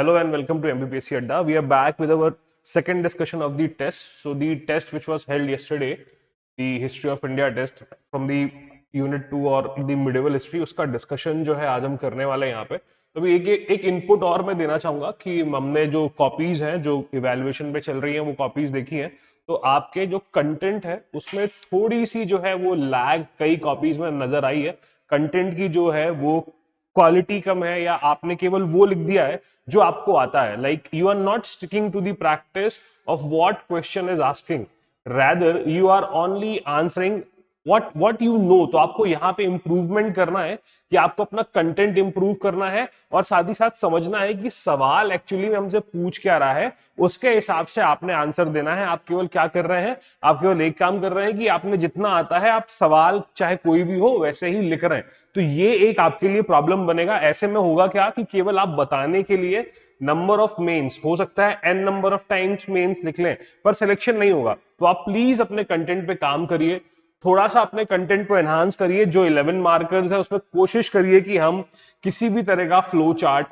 Hello and welcome to MBPSC Adda. We are back with our second discussion of the test. So the test which was held yesterday, the History of India test from the Unit 2 और the Medieval History, उसका discussion जो है आज हम करने वाले हैं यहाँ पे. तो अभी एक इनपुट और मैं देना चाहूंगा कि हमने जो कॉपीज हैं जो इवेल्युएशन पे चल रही हैं वो कॉपीज देखी हैं. तो आपके जो कंटेंट है उसमें थोड़ी सी जो है वो लैग कई कॉपीज में नजर आई है. कंटेंट की जो है वो क्वालिटी कम है या आपने केवल वो लिख दिया है जो आपको आता है. Like you are not sticking to the practice of what question is asking, rather you are only answering what you know. तो आपको यहाँ पे इंप्रूवमेंट करना है कि आपको अपना कंटेंट इंप्रूव करना है और साथ ही साथ समझना है कि सवाल एक्चुअली में हमसे पूछ क्या रहा है, उसके हिसाब से आपने आंसर देना है. आप केवल क्या कर रहे हैं, आप केवल एक काम कर रहे हैं कि आपने जितना आता है आप सवाल चाहे कोई भी हो वैसे ही लिख रहे हैं. तो ये एक आपके लिए प्रॉब्लम बनेगा. ऐसे में होगा क्या कि केवल आप बताने के लिए नंबर ऑफ मेंस हो सकता है n number of times mains लिख लें पर सिलेक्शन नहीं होगा. तो आप प्लीज अपने कंटेंट पे काम करिए, थोड़ा सा अपने कंटेंट को एनहांस करिए. जो 11 मार्कर्स है उसमें कोशिश करिए कि हम किसी भी तरह का फ्लो चार्ट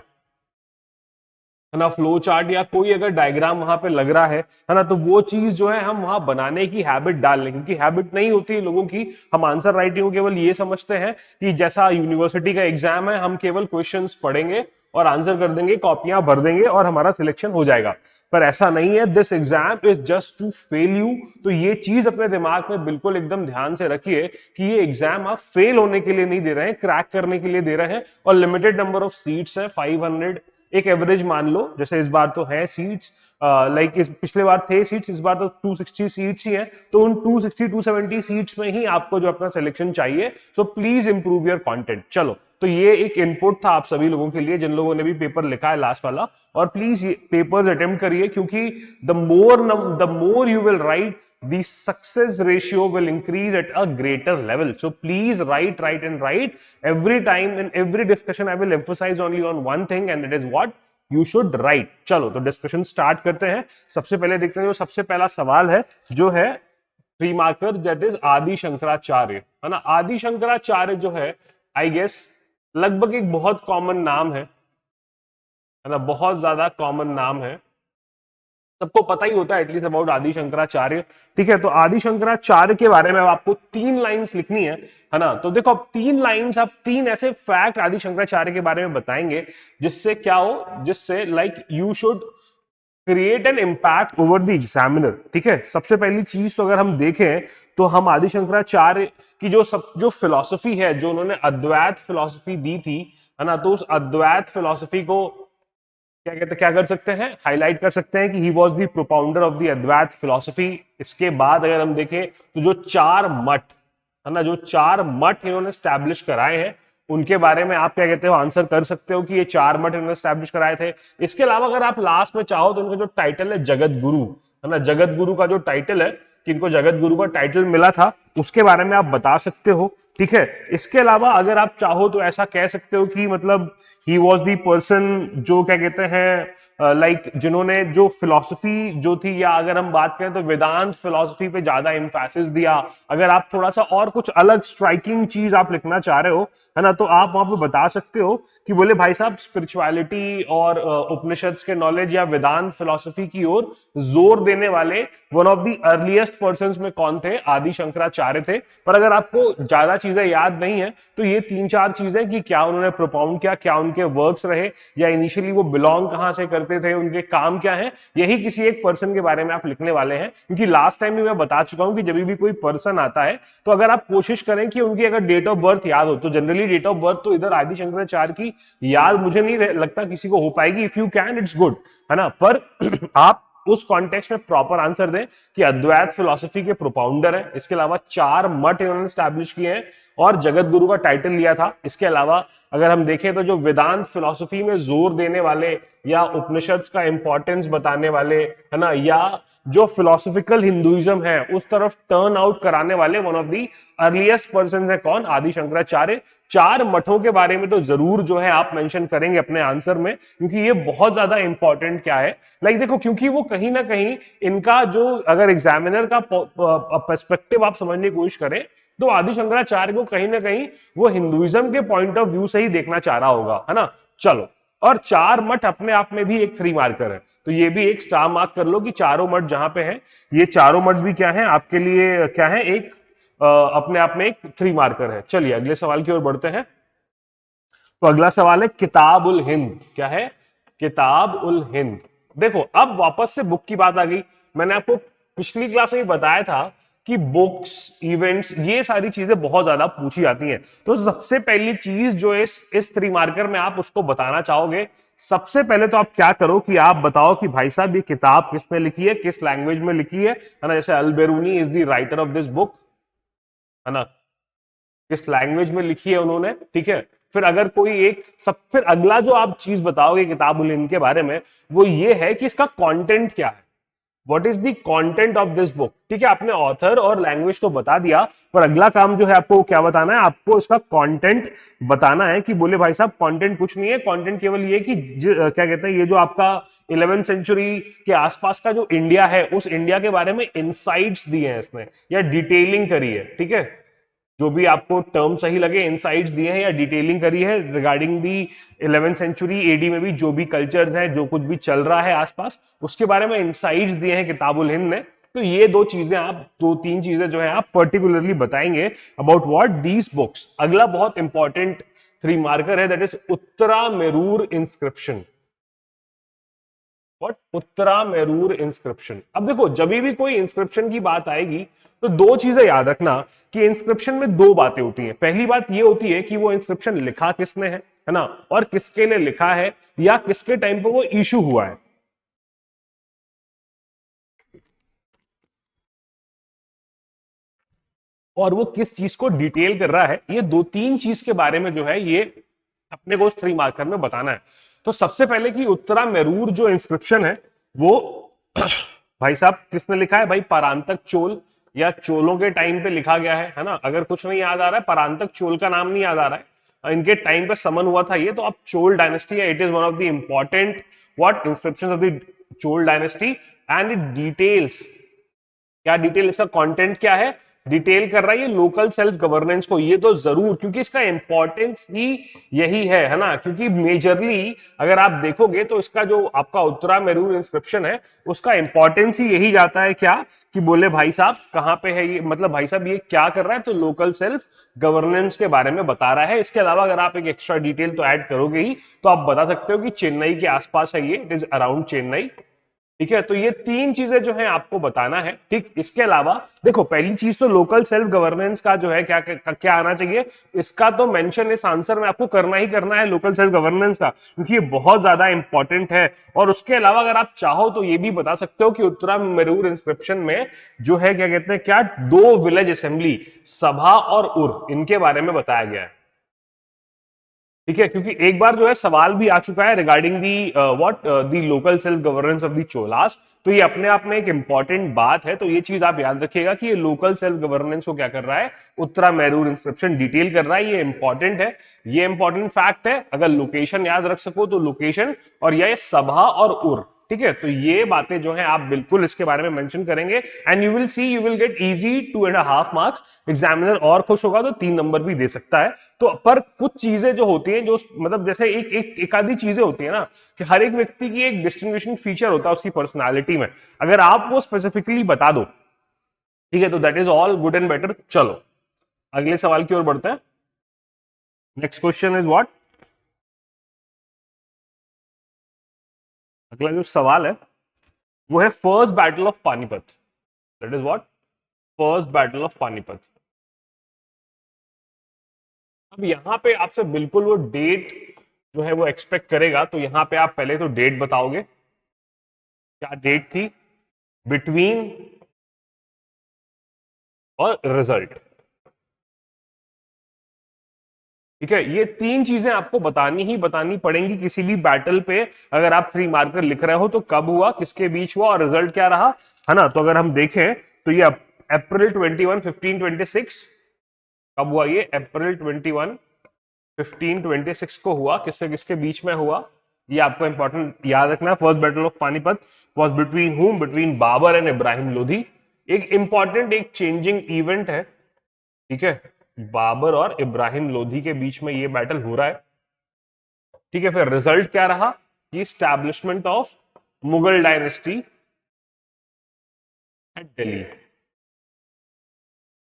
है ना, फ्लो चार्ट या कोई अगर डायग्राम वहां पे लग रहा है ना, तो वो चीज जो है हम वहां बनाने की हैबिट डाल लें. क्योंकि हैबिट नहीं होती है लोगों की. हम आंसर राइटिंग को केवल ये समझते हैं कि जैसा यूनिवर्सिटी का एग्जाम है हम केवल क्वेश्चंस पढ़ेंगे और आंसर कर देंगे, कॉपियां भर देंगे और हमारा सिलेक्शन हो जाएगा. पर ऐसा नहीं है. This exam is just to fail you. तो ये चीज अपने दिमाग में बिल्कुल एकदम ध्यान से रखिए कि ये एग्जाम आप फेल होने के लिए नहीं दे रहे हैं, क्रैक करने के लिए दे रहे हैं. और लिमिटेड नंबर ऑफ सीट्स है, 500 एक एवरेज मान लो. जैसे इस बार तो है सीट्स, लाइक इस पिछले बार थे सीट्स, इस बार तो 260 सीट्स ही हैं. तो उन 260 270 सीट्स में ही आपको जो अपना सिलेक्शन चाहिए. So please improve your content. चलो, तो ये एक इनपुट था आप सभी लोगों के लिए जिन लोगों ने भी पेपर लिखा है लास्ट वाला. और प्लीज पेपर्स अटेम्प्ट करिए क्योंकि the more you will write, the success ratio will increase at a greater level. So please write and write. Every time in every discussion I will emphasize only on one thing and that is what you should write. चलो तो discussion start करते हैं. सबसे पहले देखते हैं जो सबसे पहला सवाल है जो है 3 मार्कर, दैट इज आदि शंकराचार्य है ना. आदि शंकराचार्य जो है आई गेस लगभग एक बहुत कॉमन नाम है ना, बहुत ज्यादा कॉमन नाम है. सबको पता ही होता है एटलीस्ट अबाउट आदि शंकराचार्य. ठीक है, तो आदि शंकराचार्य के बारे में आपको 3 लाइंस लिखनी है ना. तो देखो, अब 3 लाइंस, आप 3 ऐसे फैक्ट आदि शंकराचार्य के बारे में बताएंगे जिससे क्या हो, जिससे like you should create an impact over the examiner. ठीक है, सबसे पहली चीज तो अगर हम देखें तो हम आदि शंकराचार्य की जो फिलॉसफी है, जो उन्होंने अद्वैत फिलॉसफी दी थी है ना, तो उस अद्वैत फिलॉसफी को क्या कर सकते हैं, हाईलाइट कर सकते हैं कि he was the propounder of the Advaita philosophy. इसके बाद अगर हम देखें तो जो 4 मठ है ना, जो 4 मठ इन्होंने स्टैब्लिश कराए हैं उनके बारे में आप क्या कहते हो, आंसर कर सकते हो कि ये 4 मठ इन्होंने स्टैब्लिश कराए थे. इसके अलावा अगर आप लास्ट में चाहो तो उनका जो टाइटल है जगत गुरु है ना, जगत गुरु का जो टाइटल है कि इनको जगत गुरु का टाइटल मिला था उसके बारे में आप बता सकते हो. ठीक है, इसके अलावा अगर आप चाहो तो ऐसा कह सकते हो कि मतलब ही वॉज दी पर्सन जो क्या कहते हैं लाइक जिन्होंने जो फिलॉसफी जो थी, या अगर हम बात करें तो वेदांत फिलॉसफी पे ज्यादा इंफेसिस दिया. अगर आप थोड़ा सा और कुछ अलग स्ट्राइकिंग चीज आप लिखना चाह रहे हो है ना, तो आप वहां पे बता सकते हो कि बोले भाई साहब स्पिरिचुअलिटी और उपनिषद के नॉलेज या वेदांत फिलॉसफी की ओर जोर देने वाले one of the earliest person में कौन थे, आदि शंकराचार्य थे. पर अगर आपको ज्यादा चीजें याद नहीं है तो ये 3-4 चीजें कि क्या उन्होंने प्रोपाउंड किया, क्या उनके वर्क्स रहे, या इनिशियली वो बिलोंग कहां से करते थे, उनके काम क्या है, यही किसी एक पर्सन के बारे में आप लिखने वाले हैं. क्योंकि लास्ट टाइम भी मैं बता चुका हूं कि जब भी कोई पर्सन आता है तो अगर आप कोशिश करें कि उनकी अगर डेट ऑफ बर्थ याद हो, तो जनरली डेट ऑफ बर्थ तो इधर आदि शंकराचार्य की याद मुझे नहीं लगता किसी को हो पाएगी. If you can it's good है ना, पर आप उस कॉन्टेक्स्ट में प्रॉपर आंसर दें कि अद्वैत फिलॉसफी के प्रोपाउंडर है. इसके अलावा 4 मठ इन्होंने स्टैब्लिश किए हैं और जगत गुरु का टाइटल लिया था. इसके अलावा अगर हम देखें तो जो वेदांत फिलॉसफी में जोर देने वाले या उपनिषद का इंपॉर्टेंस बताने वाले है ना, या जो फिलोसॉफिकल हिंदुइज्म है उस तरफ टर्न आउट कराने वाले one of the earliest person है कौन, आदि शंकराचार्य. 4 मठों के बारे में तो जरूर जो है आप मेंशन करेंगे अपने आंसर में, क्योंकि ये बहुत ज्यादा इंपॉर्टेंट क्या है, लाइक देखो, क्योंकि वो कहीं ना कहीं इनका जो अगर एग्जामिनर का पर्सपेक्टिव आप समझने की कोशिश करें तो आदि शंकराचार्य को कहीं ना कहीं वो हिंदुइज्म के पॉइंट ऑफ व्यू से ही देखना चाह रहा होगा है ना. चलो, और 4 मठ अपने आप में भी एक 3 मार्कर है, तो ये भी एक स्टार मार्क कर लो कि चारों मठ जहां पे हैं, ये चारों मठ भी क्या है आपके लिए, क्या है, एक अपने आप में एक 3 मार्कर है। चलिए अगले सवाल की ओर बढ़ते हैं। तो अगला सवाल है किताब उल हिंद। क्या है? किताब उल हिंद। देखो अब वापस से बुक की बात आ गई। मैंने आपको पिछली क्लास में बताया था कि बुक्स, इवेंट्स, ये सारी चीजें बहुत ज्यादा पूछी जाती हैं। तो सबसे पहली चीज जो इस 3 मार्कर में आप उसको बताना चाहोगे, सबसे पहले तो आप क्या करो कि आप बताओ कि भाई साहब ये किताब किसने लिखी है, किस लैंग्वेज में लिखी है ना। जैसे Al Biruni is the writer of this book, है ना, किस लैंग्वेज में लिखी है उन्होंने, ठीक है। फिर अगर कोई एक सब, फिर अगला जो आप चीज बताओगे किताब उल हिंद के बारे में, वो ये है कि इसका कंटेंट क्या है, what is the content of this book. ठीक है, आपने ऑथर और लैंग्वेज तो बता दिया, पर अगला काम जो है आपको क्या बताना है, आपको इसका कंटेंट बताना है। कि बोले भाई साहब कंटेंट कुछ नहीं है, कंटेंट केवल ये कि क्या कहते हैं, ये जो आपका 11वीं सेंचुरी के आसपास का जो इंडिया है, उस इंडिया के बारे में इनसाइट्स दिए हैं इसने, या डिटेलिंग करी है, ठीक है। जो भी आपको टर्म सही लगे, इनसाइट्स दिए हैं या डिटेलिंग करी है रिगार्डिंग दी 11वीं सेंचुरी एडी में भी जो भी कल्चर्स हैं, जो कुछ भी चल रहा है आसपास, उसके बारे में इनसाइट्स दिए हैं किताबुल हिंद ने। तो ये दो चीजें आप, दो तीन चीजें जो है आप पर्टिकुलरली बताएंगे अबाउट व्हाट दीज बुक्स। अगला बहुत इंपॉर्टेंट 3 मार्कर है, that is Uttara Merur inscription. What? Uttara Merur inscription. अब देखो जब भी कोई इंस्क्रिप्शन की बात आएगी तो दो चीजें याद रखना कि इंस्क्रिप्शन में दो बातें होती हैं। पहली बात ये होती है कि वो इंस्क्रिप्शन लिखा किसने है ना, और किसके लिए लिखा है, या किसके टाइम पर वो इशू हुआ है। और वो किस चीज को डिटेल कर रहा है, ये दो तीन चीज के बारे में जो है ये अपने को उस 3 मार्कर में बताना है। तो सबसे पहले कि उत्तरा मेरूर जो इंस्क्रिप्शन है वो भाई साहब किसने लिखा है, भाई परांतक चोल या चोलों के टाइम पे लिखा गया है ना। अगर कुछ नहीं याद आ रहा है, परांतक चोल का नाम नहीं याद आ रहा है, इनके टाइम पे समन हुआ था ये, तो अब चोल डायनेस्टी है, it is one of the important what inscriptions of the Chola dynasty. And it details, क्या डिटेल, इसका कंटेंट क्या है, डिटेल कर रहा है ये लोकल सेल्फ गवर्नेंस को। ये तो जरूर, क्योंकि इसका इंपॉर्टेंस ही यही है ना। क्योंकि मेजरली अगर आप देखोगे तो इसका जो आपका उत्तरा मेरूर इंस्क्रिप्शन है, उसका इंपॉर्टेंस ही यही जाता है क्या, कि बोले भाई साहब कहां पे है ये, मतलब भाई साहब ये क्या कर रहा है, तो लोकल सेल्फ गवर्नेंस के बारे में बता रहा है। इसके अलावा अगर आप एक एक्स्ट्रा डिटेल तो ऐड करोगे ही, तो आप बता सकते हो कि चेन्नई के आसपास है ये, इट इज अराउंड चेन्नई, ठीक है। तो ये तीन चीजें जो है आपको बताना है, ठीक। इसके अलावा देखो पहली चीज तो लोकल सेल्फ गवर्नेंस का जो है क्या क्या आना चाहिए, इसका तो मेंशन इस आंसर में आपको करना ही करना है, लोकल सेल्फ गवर्नेंस का, क्योंकि ये बहुत ज्यादा इंपॉर्टेंट है। और उसके अलावा अगर आप चाहो तो ये भी बता सकते हो कि उत्तरा मेरूर इंस्क्रिप्शन में जो है क्या कहते हैं, क्या दो विलेज असेंबली, सभा और उर, इनके बारे में बताया गया है, ठीक है। क्योंकि एक बार जो है सवाल भी आ चुका है regarding the what the local self governance of the Cholas, तो ये अपने आप में एक इंपॉर्टेंट बात है। तो ये चीज आप याद रखिएगा कि ये लोकल सेल्फ गवर्नेंस को क्या कर रहा है, उत्तरा मेरूर इंस्क्रिप्शन डिटेल कर रहा है, ये इंपॉर्टेंट है, ये इंपॉर्टेंट फैक्ट है। अगर लोकेशन याद रख सको तो लोकेशन, और ये सभा और उर, ठीक है। तो ये बातें जो हैं आप बिल्कुल इसके बारे में मेंशन करेंगे, and you will C you will get easy 2.5 marks. Examiner और खुश होगा तो 3 नंबर भी दे सकता है। तो पर कुछ चीजें जो होती हैं, जो मतलब जैसे एक आधी चीजें होती है ना, कि हर एक व्यक्ति की एक डिस्टिंग्विशिंग फीचर होता है उसकी पर्सनालिटी में, अगर आप वो स्पेसिफिकली बता दो, ठीक है, तो that is all good and better. चलो अगले सवाल की ओर बढ़ते हैं। नेक्स्ट क्वेश्चन इज व्हाट, अगला जो सवाल है वो है first battle of Panipat. That is what, first battle of Panipat. अब यहां पे आपसे बिल्कुल वो डेट जो है वो एक्सपेक्ट करेगा, तो यहां पे आप पहले तो डेट बताओगे, क्या डेट थी, बिटवीन और रिजल्ट, ठीक है। ये तीन चीजें आपको बतानी ही बतानी पड़ेंगी किसी भी बैटल पे। अगर आप 3 मार्कर लिख रहे हो तो कब हुआ, किसके बीच हुआ, और रिजल्ट क्या रहा, है ना। तो अगर हम देखें तो ये अप्रैल 21 1526 कब हुआ, ये अप्रैल 21 1526 को हुआ, किससे किसके बीच में हुआ, ये आपको इंपॉर्टेंट याद रखना है। First battle of Panipat was between हुम, बिटवीन बाबर एंड इब्राहिम लोधी। एक इंपॉर्टेंट एक चेंजिंग इवेंट है, ठीक है, बाबर और इब्राहिम लोधी के बीच में ये बैटल हो रहा है। ठीक है, फिर रिजल्ट क्या रहा कि establishment of Mughal dynasty at Delhi.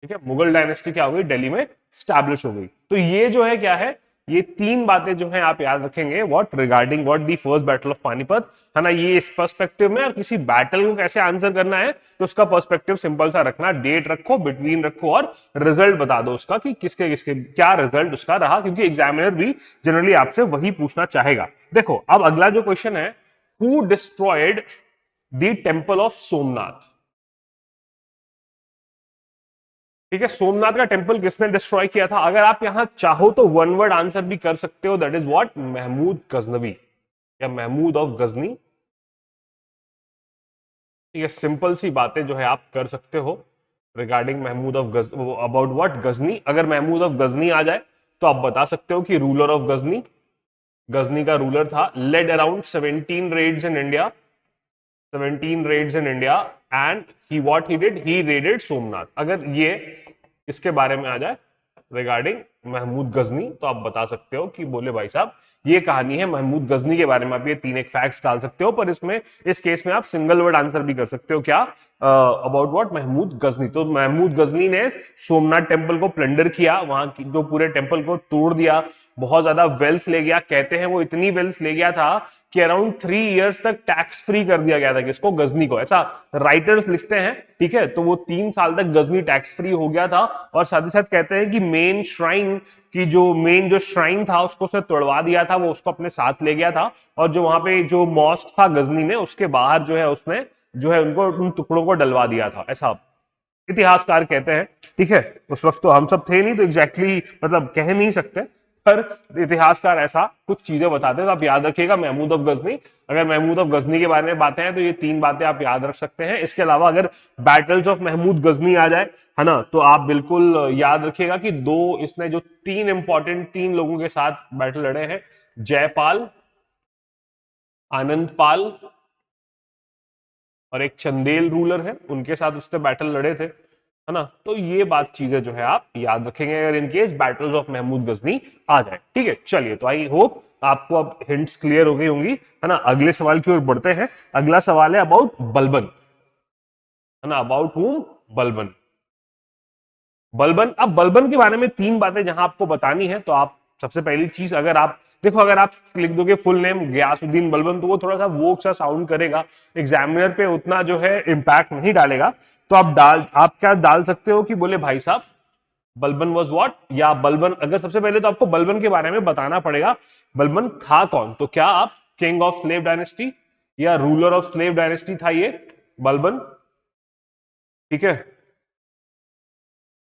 ठीक है, मुगल डायनेस्टी क्या हो गई, दिल्ली में स्टैब्लिश हो गई। तो ये जो है क्या है, ये तीन बातें जो है आप याद रखेंगे, what regarding what the first battle of Panipat, है ना। ये इस पर्सपेक्टिव में, और किसी बैटल को कैसे आंसर करना है तो उसका पर्सपेक्टिव सिंपल सा रखना, डेट रखो, बिटवीन रखो, और रिजल्ट बता दो उसका कि किसके किसके क्या रिजल्ट उसका रहा, क्योंकि एग्जामिनर भी जनरली आपसे वही पूछना चाहेगा। देखो अब अगला जो क्वेश्चन है, who destroyed the temple of Somnath. ठीक है, सोमनाथ का टेंपल किसने डिस्ट्रॉय किया था? अगर आप यहां चाहो तो वन वर्ड आंसर भी कर सकते हो, that is what, Mahmud Ghaznavi या महमूद ऑफ गजनी। ठीक है, सिंपल सी बातें जो है आप कर सकते हो रिगार्डिंग महमूद ऑफ गज, अबाउट व्हाट, गजनी। अगर महमूद ऑफ गजनी आ जाए तो आप बता सकते हो कि रूलर ऑफ गजनी, गजनी का रूलर था, led around 17 raids in India, 17 raids in India, and he what he did, he raided Somnath. अगर ये इसके बारे में आ जाए रिगार्डिंग महमूद गजनी, तो आप बता सकते हो कि बोले भाई साहब ये कहानी है महमूद गजनी के बारे में। आप ये तीन एक फैक्ट्स डाल सकते हो, पर इसमें इस केस में आप सिंगल वर्ड आंसर भी कर सकते हो, क्या, अबाउट व्हाट, महमूद गजनी। तो महमूद गजनी ने सोमनाथ टेम्पल को प्लंडर किया, वहां की जो पूरे टेम्पल को तोड़ दिया, बहुत ज्यादा वेल्थ ले गया। कहते हैं वो इतनी वेल्थ ले गया था कि अराउंड 3 इयर्स तक टैक्स फ्री कर दिया गया था किसको, गजनी को, ऐसा राइटर्स लिखते हैं। ठीक है, तो वो 3 साल तक गजनी टैक्स फ्री हो गया था। और साथ ही साथ कहते हैं कि मेन श्राइन की जो श्राइन था उसको उसने तोड़वा दिया था, वो उसको अपने साथ ले गया था। और जो वहां पे जो मॉस्क था गजनी में, उसके बाहर जो है उसने जो है उनको उन टुकड़ों को डलवा दिया था, ऐसा इतिहासकार कहते हैं। ठीक है, उस वक्त तो हम सब थे नहीं, तो एग्जैक्टली मतलब कह नहीं सकते, पर इतिहासकार ऐसा कुछ चीजें बताते हैं। तो आप याद रखिएगा महमूद ऑफ गजनी। अगर महमूद ऑफ गजनी के बारे में बातें हैं तो ये तीन बातें आप याद रख सकते हैं। इसके अलावा अगर बैटल्स ऑफ महमूद गजनी आ जाए, है ना, तो आप बिल्कुल याद रखिएगा कि दो इसने जो तीन इंपॉर्टेंट तीन लोगों के साथ बैटल लड़े हैं, जयपाल, आनंदपाल और एक चंदेल रूलर है, उनके साथ उसने बैटल लड़े थे, है ना। तो ये बात चीजें जो है आप याद रखेंगे अगर in case battles of Mahmud Ghazni आ जाए। ठीक है, चलिए, तो आई होप आपको अब हिंट्स क्लियर हो गई होंगी, है ना। अगले सवाल की ओर बढ़ते हैं। अगला सवाल है अबाउट बलबन, है ना, अबाउट हुम, बलबन। बलबन, अब बलबन के बारे में तीन बातें जहां आपको बतानी है, तो आप सबसे पहली चीज, अगर आप देखो, अगर आप लिख दोगे फुल नेम गयासुद्दीन बलबन, तो वो थोड़ा सा वोक सा साउंड करेगा, एग्जामिनर पे उतना जो है इंपैक्ट नहीं डालेगा। तो आप क्या डाल सकते हो कि बोले भाई साहब बलबन वॉज व्हाट, या बलबन, अगर सबसे पहले तो आपको बलबन के बारे में बताना पड़ेगा, बलबन था कौन। तो क्या आप किंग ऑफ स्लेव डायनेस्टी या रूलर ऑफ स्लेव डायनेस्टी था ये बलबन। ठीक है,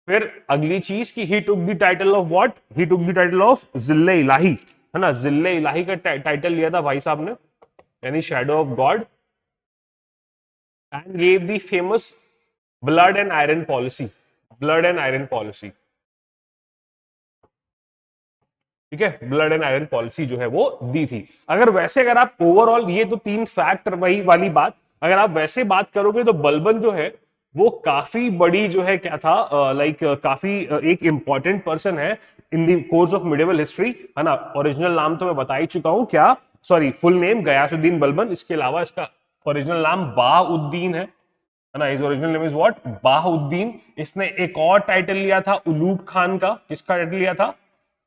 फिर अगली चीज की he took the title of what, he took the title of जिल्ले इलाही, है ना, जिल्ले इलाही का टाइटल लिया था भाई साहब ने, यानी shadow of God, and gave the famous blood and iron policy, blood and iron policy. ठीक है, ब्लड एंड आयरन पॉलिसी जो है वो दी थी। अगर वैसे अगर आप ओवरऑल, ये तो तीन फैक्ट वही वाली बात, अगर आप वैसे बात करोगे तो बलबन जो है वो काफी बड़ी जो है क्या था, लाइक काफी एक इंपॉर्टेंट पर्सन है in the course of medieval history, है ना। ओरिजिनल नाम तो मैं बता ही चुका हूं, क्या, sorry, full name Ghiyasuddin Balban. इसके अलावा इसका ओरिजिनल नाम बाउद्दीन है ना, is original name is what, Bahauddin. इसने एक और टाइटल लिया था उलूग खान का, किसका टाइटल लिया था,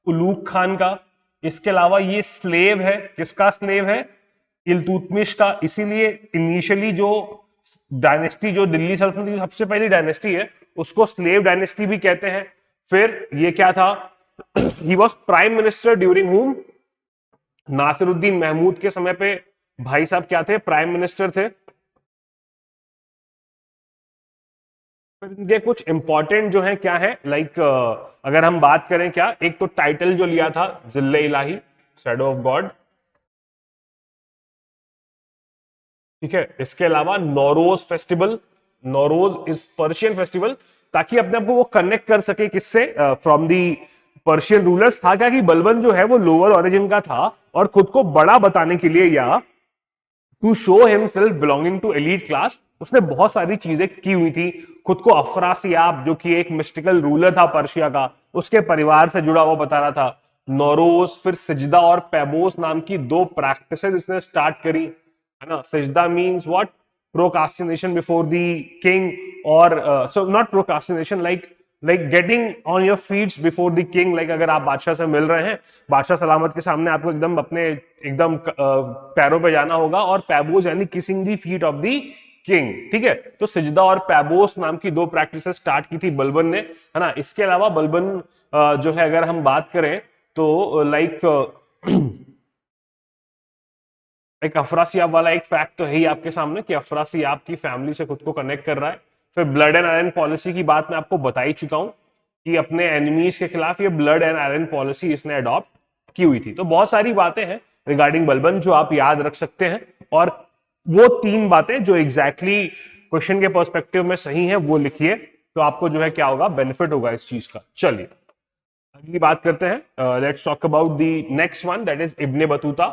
उलूग खान का। इसके अलावा ये स्लेव है, किसका स्लेव है, इल्तुतमिश का। इसीलिए इनिशियली जो डायनेस्टी, जो दिल्ली सल्तनत की सबसे पहली डायनेस्टी है, उसको स्लेव डायनेस्टी भी कहते हैं। फिर ये क्या था, he was prime minister during हुम, नासिरुद्दीन महमूद के समय पे भाई साहब क्या थे, प्राइम मिनिस्टर थे। फिर इनके कुछ इंपॉर्टेंट जो है क्या है, लाइक अगर हम बात करें, क्या, एक तो टाइटल जो लिया था जिल्ले इलाही, शैडो ऑफ गॉड। ठीक है, इसके अलावा Nowruz festival, Nowruz is Persian festival, ताकि अपने आप को वो कनेक्ट कर सके किससे, फ्रॉम दी पर्शियन रूलर्स। था क्या कि बलबन जो है वो लोअर ओरिजिन का था, और खुद को बड़ा बताने के लिए या to show himself belonging to elite class, उसने बहुत सारी चीजें की हुई थी। खुद को अफरासियाब, जो कि एक मिस्टिकल रूलर था पर्शिया का, उसके परिवार से जुड़ा हुआ बता रहा था। नौरोज, फिर सिजदा और पैबोस नाम की दो प्रैक्टिसेस इसने स्टार्ट करी, है ना। सिजदा means what, procrastination before the king, और so not procrastination, like getting on your feets before the king, like अगर आप बादशाह से मिल रहे हैं, बादशाह सलामत के सामने आपको एकदम अपने एकदम पैरों पे जाना होगा, और पैबोस यानी kissing the feet of the king, ठीक है। तो सिजदा और पैबोस नाम की दो प्रैक्टिसेस स्टार्ट की थी बलबन ने, है ना। इसके अलावा बलबन जो है अगर हम बात करें तो लाइक एक अफरासियाब वाला एक फैक्ट तो है ही आपके सामने कि अफरासियाब की फैमिली से खुद को कनेक्ट कर रहा है। फिर ब्लड एंड आयरन पॉलिसी की बात मैं आपको बता ही चुका हूं कि अपने एनिमीज के खिलाफ ये ब्लड एंड आयरन पॉलिसी इसने अडॉप्ट की हुई थी। तो बहुत सारी बातें हैं रिगार्डिंग बलबन जो आप याद रख सकते हैं, और वो तीन बातें जो एग्जैक्टली क्वेश्चन के पर्सपेक्टिव में सही है वो लिखिए, तो आपको जो है क्या होगा, बेनिफिट होगा इस चीज का। चलिए अगली बात करते हैं, let's talk about the next one, that is Ibn Battuta.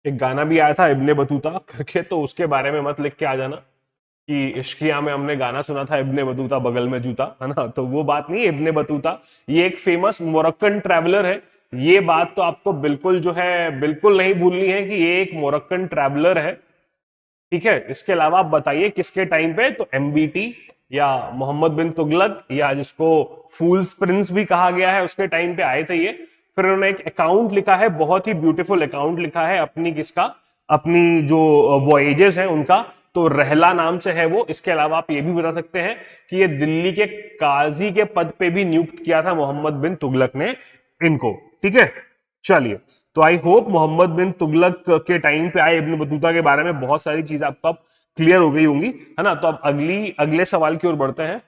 एक गाना भी आया था इब्ने बतूता करके, तो उसके बारे में मत लिख के आ जाना कि इश्किया में हमने गाना सुना था इब्ने बतूता बगल में जूता, है ना। तो वो बात नहीं, इब्ने बतूता ये एक फेमस मोरक्कन ट्रैवलर है। ये बात तो आपको बिल्कुल जो है बिल्कुल नहीं भूलनी है कि ये एक मोरक्कन ट्रैवलर है, ठीक है। इसके अलावा आप बताइए किसके टाइम पे, तो एमबीटी या मोहम्मद बिन तुगलक, या जिसको फूल्स प्रिंस भी कहा गया है, उसके टाइम पे आए थे ये। फिर उन्होंने एक अकाउंट लिखा है, बहुत ही ब्यूटीफुल अकाउंट लिखा है अपनी किसका, अपनी जो वॉयेजेस हैं उनका, तो रहला नाम से है वो। इसके अलावा आप ये भी बता सकते हैं कि ये दिल्ली के काजी के पद पे भी नियुक्त किया था मोहम्मद बिन तुगलक ने इनको, ठीक है। चलिए, तो आई होप मोहम्मद बिन तुगलक के टाइम पे आए इब्न बतूता के बारे में बहुत सारी चीजें आपको अब क्लियर हो गई होंगी, है ना। तो अब अगले सवाल की ओर बढ़ते हैं।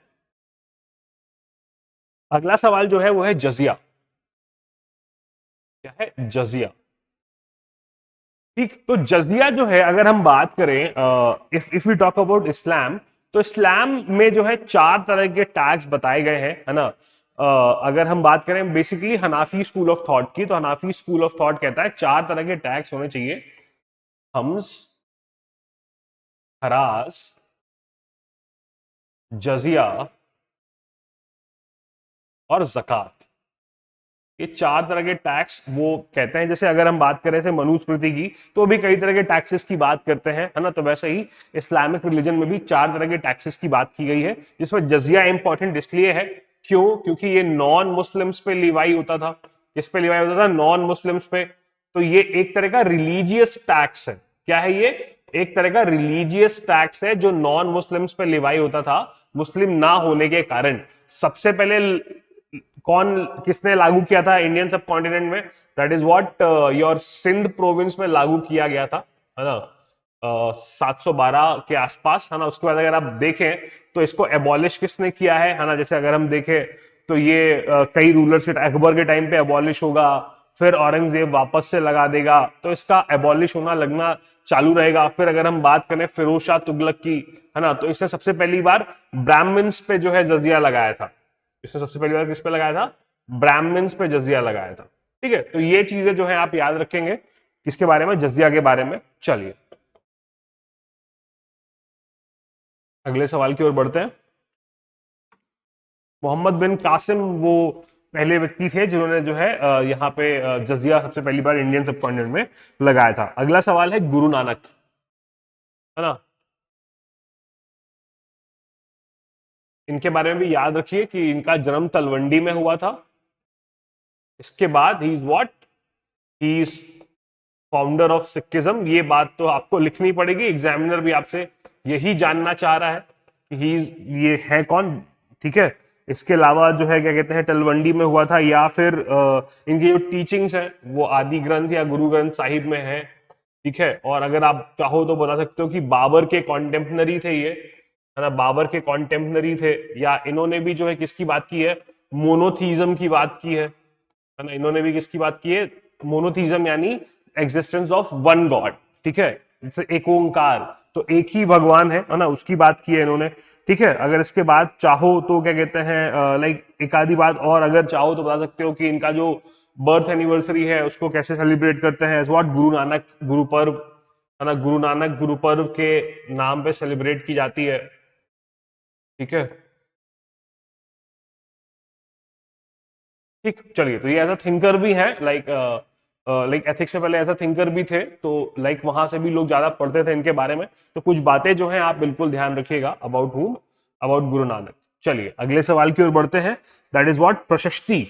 अगला सवाल जो है वो है जजिया। क्या है? जजिया। ठीक, तो जजिया जो है अगर हम बात करें, इफ वी टॉक अबाउट इस्लाम, तो इस्लाम में जो है चार तरह के टैक्स बताए गए हैं, है ना। अगर हम बात करें basically Hanafi school of thought की, तो हनाफी स्कूल ऑफ थॉट कहता है चार तरह के टैक्स होने चाहिए: हम्स, हरास, जजिया और जक़ात। ये चार तरह के टैक्स वो कहते हैं। जैसे अगर हम बात करें से मनुस्मृति की, तो भी कई तरह के टैक्सेस की बात करते हैं, है ना। तो वैसे ही इस्लामिक रिलीजन में भी चार तरह के टैक्सेस की बात की गई है, जिसमें जजिया इंपॉर्टेंट इसलिए है, क्यों? क्योंकि ये नॉन मुस्लिम्स पे लिवाई होता था। किस पे लिवाई होता था? नॉन मुस्लिम्स पे। तो ये एक तरह का रिलीजियस टैक्स है। क्या है ये? एक तरह का रिलीजियस टैक्स है जो नॉन मुस्लिम्स पे लिवाई होता था, मुस्लिम ना होने के कारण। सबसे पहले कौन किसने लागू किया था इंडियन सब कॉन्टिनेंट में? That is what your Sindh province में लागू किया गया था, है ना। 712 के आसपास, है ना। उसके बाद अगर आप देखें तो इसको एबॉलिश किसने किया है ना। जैसे अगर हम देखें तो ये कई रूलर्स के, अकबर के टाइम पे एबॉलिश होगा, फिर औरंगजेब वापस से लगा देगा, तो इसका एबॉलिश होना लगना चालू रहेगा। फिर अगर हम बात करें फिरोज शाह तुगलक की, है ना, तो इसने सबसे पहली बार ब्राह्मण्स पे जो है जजिया लगाया था। इसने सबसे पहली बार किस पे लगाया था? ब्राह्मण्स पे जजिया लगाया था, ठीक है। तो ये चीजें जो है आप याद रखेंगे किसके बारे में? जजिया के बारे में। चलिए अगले सवाल की ओर बढ़ते हैं। मोहम्मद बिन कासिम वो पहले व्यक्ति थे जिन्होंने जो है यहाँ पे जजिया सबसे पहली बार इंडियन सबकॉन्टिनेंट में लगाया था। अगला सवाल है गुरु नानक, है ना। इनके बारे में भी याद रखिए कि इनका जन्म तलवंडी में हुआ था। इसके बाद he is what, he is founder of Sikhism. ये बात तो आपको लिखनी पड़ेगी, एग्जामिनर भी आपसे यही जानना चाह रहा है कि ये है कौन, ठीक है। इसके अलावा जो है क्या कहते हैं, तलवंडी में हुआ था, या फिर इनकी जो टीचिंग्स है वो आदि ग्रंथ या गुरु ग्रंथ साहिब में है, ठीक है। और अगर आप चाहो तो बता सकते हो कि बाबर के कॉन्टेम्पनरी थे ये, है ना। बाबर के कॉन्टेम्पनरी थे, या इन्होंने भी जो है किसकी बात की है? मोनोथीज्म की बात की है ना। इन्होंने भी किसकी बात की है? मोनोथीज्म यानी एग्जिस्टेंस ऑफ वन गॉड, ठीक है। जैसे एक ओंकार, तो एक ही भगवान है ना, उसकी बात की है इन्होंने, ठीक है। अगर इसके बाद चाहो तो क्या कहते हैं, लाइक एक आधी बात और अगर चाहो तो बता सकते हो कि इनका जो बर्थ एनिवर्सरी है उसको कैसे सेलिब्रेट करते हैं, एज व्हाट, गुरु नानक गुरु पर्व, है ना। गुरु नानक गुरु पर्व के नाम पे सेलिब्रेट की जाती है, ठीक है। ठीक, चलिए, तो ये एज अ थिंकर भी है, लाइक एथिक्स में पहले एज अ थिंकर भी थे, तो लाइक वहां से भी लोग ज्यादा पढ़ते थे इनके बारे में। तो कुछ बातें जो हैं आप बिल्कुल ध्यान रखिएगा अबाउट हुम, अबाउट गुरु नानक। चलिए अगले सवाल की ओर बढ़ते हैं, दैट इज व्हाट प्रशस्ति।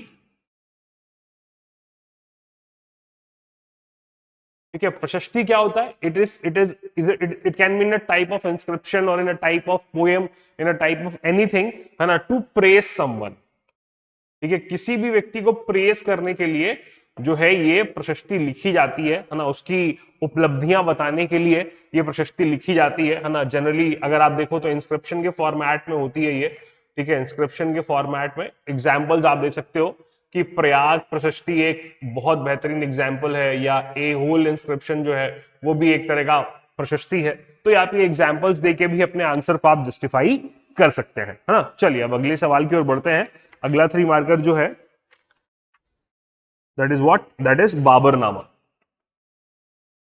ठीक है, प्रशस्ति क्या होता है? It can mean a type of inscription और in a type of poem, in a type of anything, है ना, टू प्रेज समवन। ठीक है, किसी भी व्यक्ति को प्रेस करने के लिए जो है ये प्रशस्ति लिखी जाती है ना, उसकी उपलब्धियां बताने के लिए ये प्रशस्ति लिखी जाती है ना। जनरली अगर आप देखो तो इंस्क्रिप्शन के फॉर्मेट में होती है ये। ठीक है, इंस्क्रिप्शन के फॉर्मेट में एग्जाम्पल्स आप दे सकते हो कि प्रयाग प्रशस्ति एक बहुत बेहतरीन एग्जाम्पल है, या ए होल इंस्क्रिप्शन जो है वो भी एक तरह का प्रशस्ति है। तो आप ये एग्जाम्पल्स देके भी अपने आंसर को आप जस्टिफाई कर सकते हैं, है ना। चलिए अब अगले सवाल की ओर बढ़ते हैं। अगला 3 मार्कर जो है, that is what, that is Baburnama.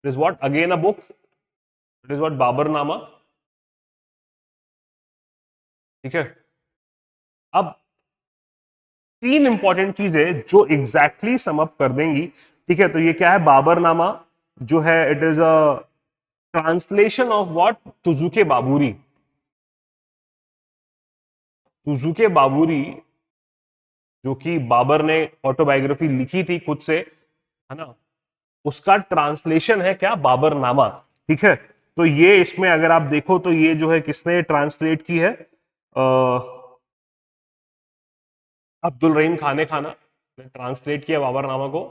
It is what, again a book, it is what Baburnama. ठीक है, अब 3 इंपॉर्टेंट चीजें जो एग्जैक्टली सम अप कर देंगी। ठीक है, तो ये क्या है, बाबरनामा जो है it is a translation of what, तुजुके बाबूरी। तुजुके बाबूरी जो कि बाबर ने ऑटोबायोग्राफी लिखी थी खुद से, है ना, उसका ट्रांसलेशन है क्या, बाबरनामा। ठीक है, तो ये इसमें अगर आप देखो तो ये जो है किसने ट्रांसलेट की है, अब्दुल रहीम खाने खाना ने ट्रांसलेट किया बाबरनामा को।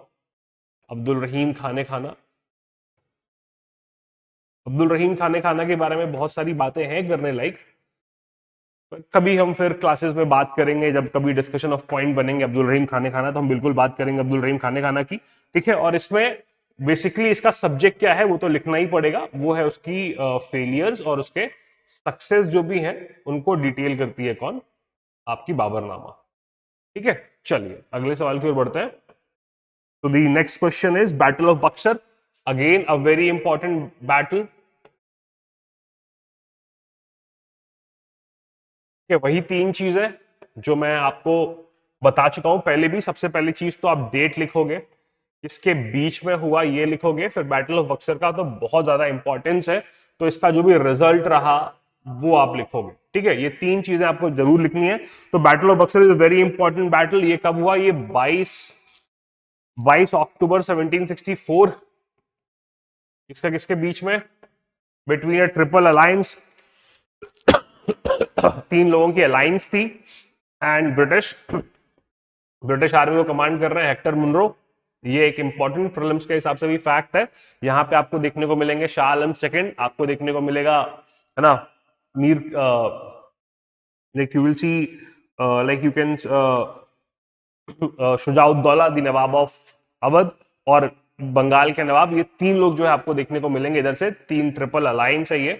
अब्दुल रहीम खाने खाना, अब्दुल रहीम खाने खाना के बारे में बहुत सारी बातें हैं करने लायक। कभी हम फिर क्लासेस में बात करेंगे, जब कभी डिस्कशन ऑफ पॉइंट बनेंगे अब्दुल रहीम खाने खाना, तो हम बिल्कुल बात करेंगे अब्दुल रहीम खाने खाना की। ठीक है, और इसमें बेसिकली इसका सब्जेक्ट क्या है वो तो लिखना ही पड़ेगा, वो है उसकी फेलियर्स और उसके सक्सेस जो भी हैं उनको डिटेल करती है कौन, आपकी बाबरनामा। ठीक है, चलिए अगले सवाल की ओर बढ़ते हैं। तो the next question is battle of Buxar, again a very important battle. कि वही 3 चीजें जो मैं आपको बता चुका हूं पहले भी। सबसे पहली चीज तो आप डेट लिखोगे, इसके बीच में हुआ ये लिखोगे, फिर बैटल ऑफ बक्सर का तो बहुत ज्यादा इंपॉर्टेंस है, तो इसका जो भी रिजल्ट रहा वो आप लिखोगे। ठीक है, ये 3 चीजें आपको जरूर लिखनी है। तो battle of Buxar is a very important battle. ये कब हुआ, ये 22 अक्टूबर 1764। इसका किसके बीच में, बिटवीन अ ट्रिपल अलायंस, 3 लोगों की अलायंस थी, एंड ब्रिटिश, ब्रिटिश आर्मी को कमांड कर रहे हैं हेक्टर मुनरो। ये एक इंपॉर्टेंट प्रीलिम्स के हिसाब से भी फैक्ट है। यहाँ पे आपको देखने को मिलेंगे शाह आलम सेकंड, आपको देखने को मिलेगा, है ना, Mir, like you will C, like you can, Shujauddaula the Nawab of Awadh, और बंगाल के नवाब। ये 3 लोग जो है आपको देखने को मिलेंगे इधर से। 3 ट्रिपल अलायंस है ये।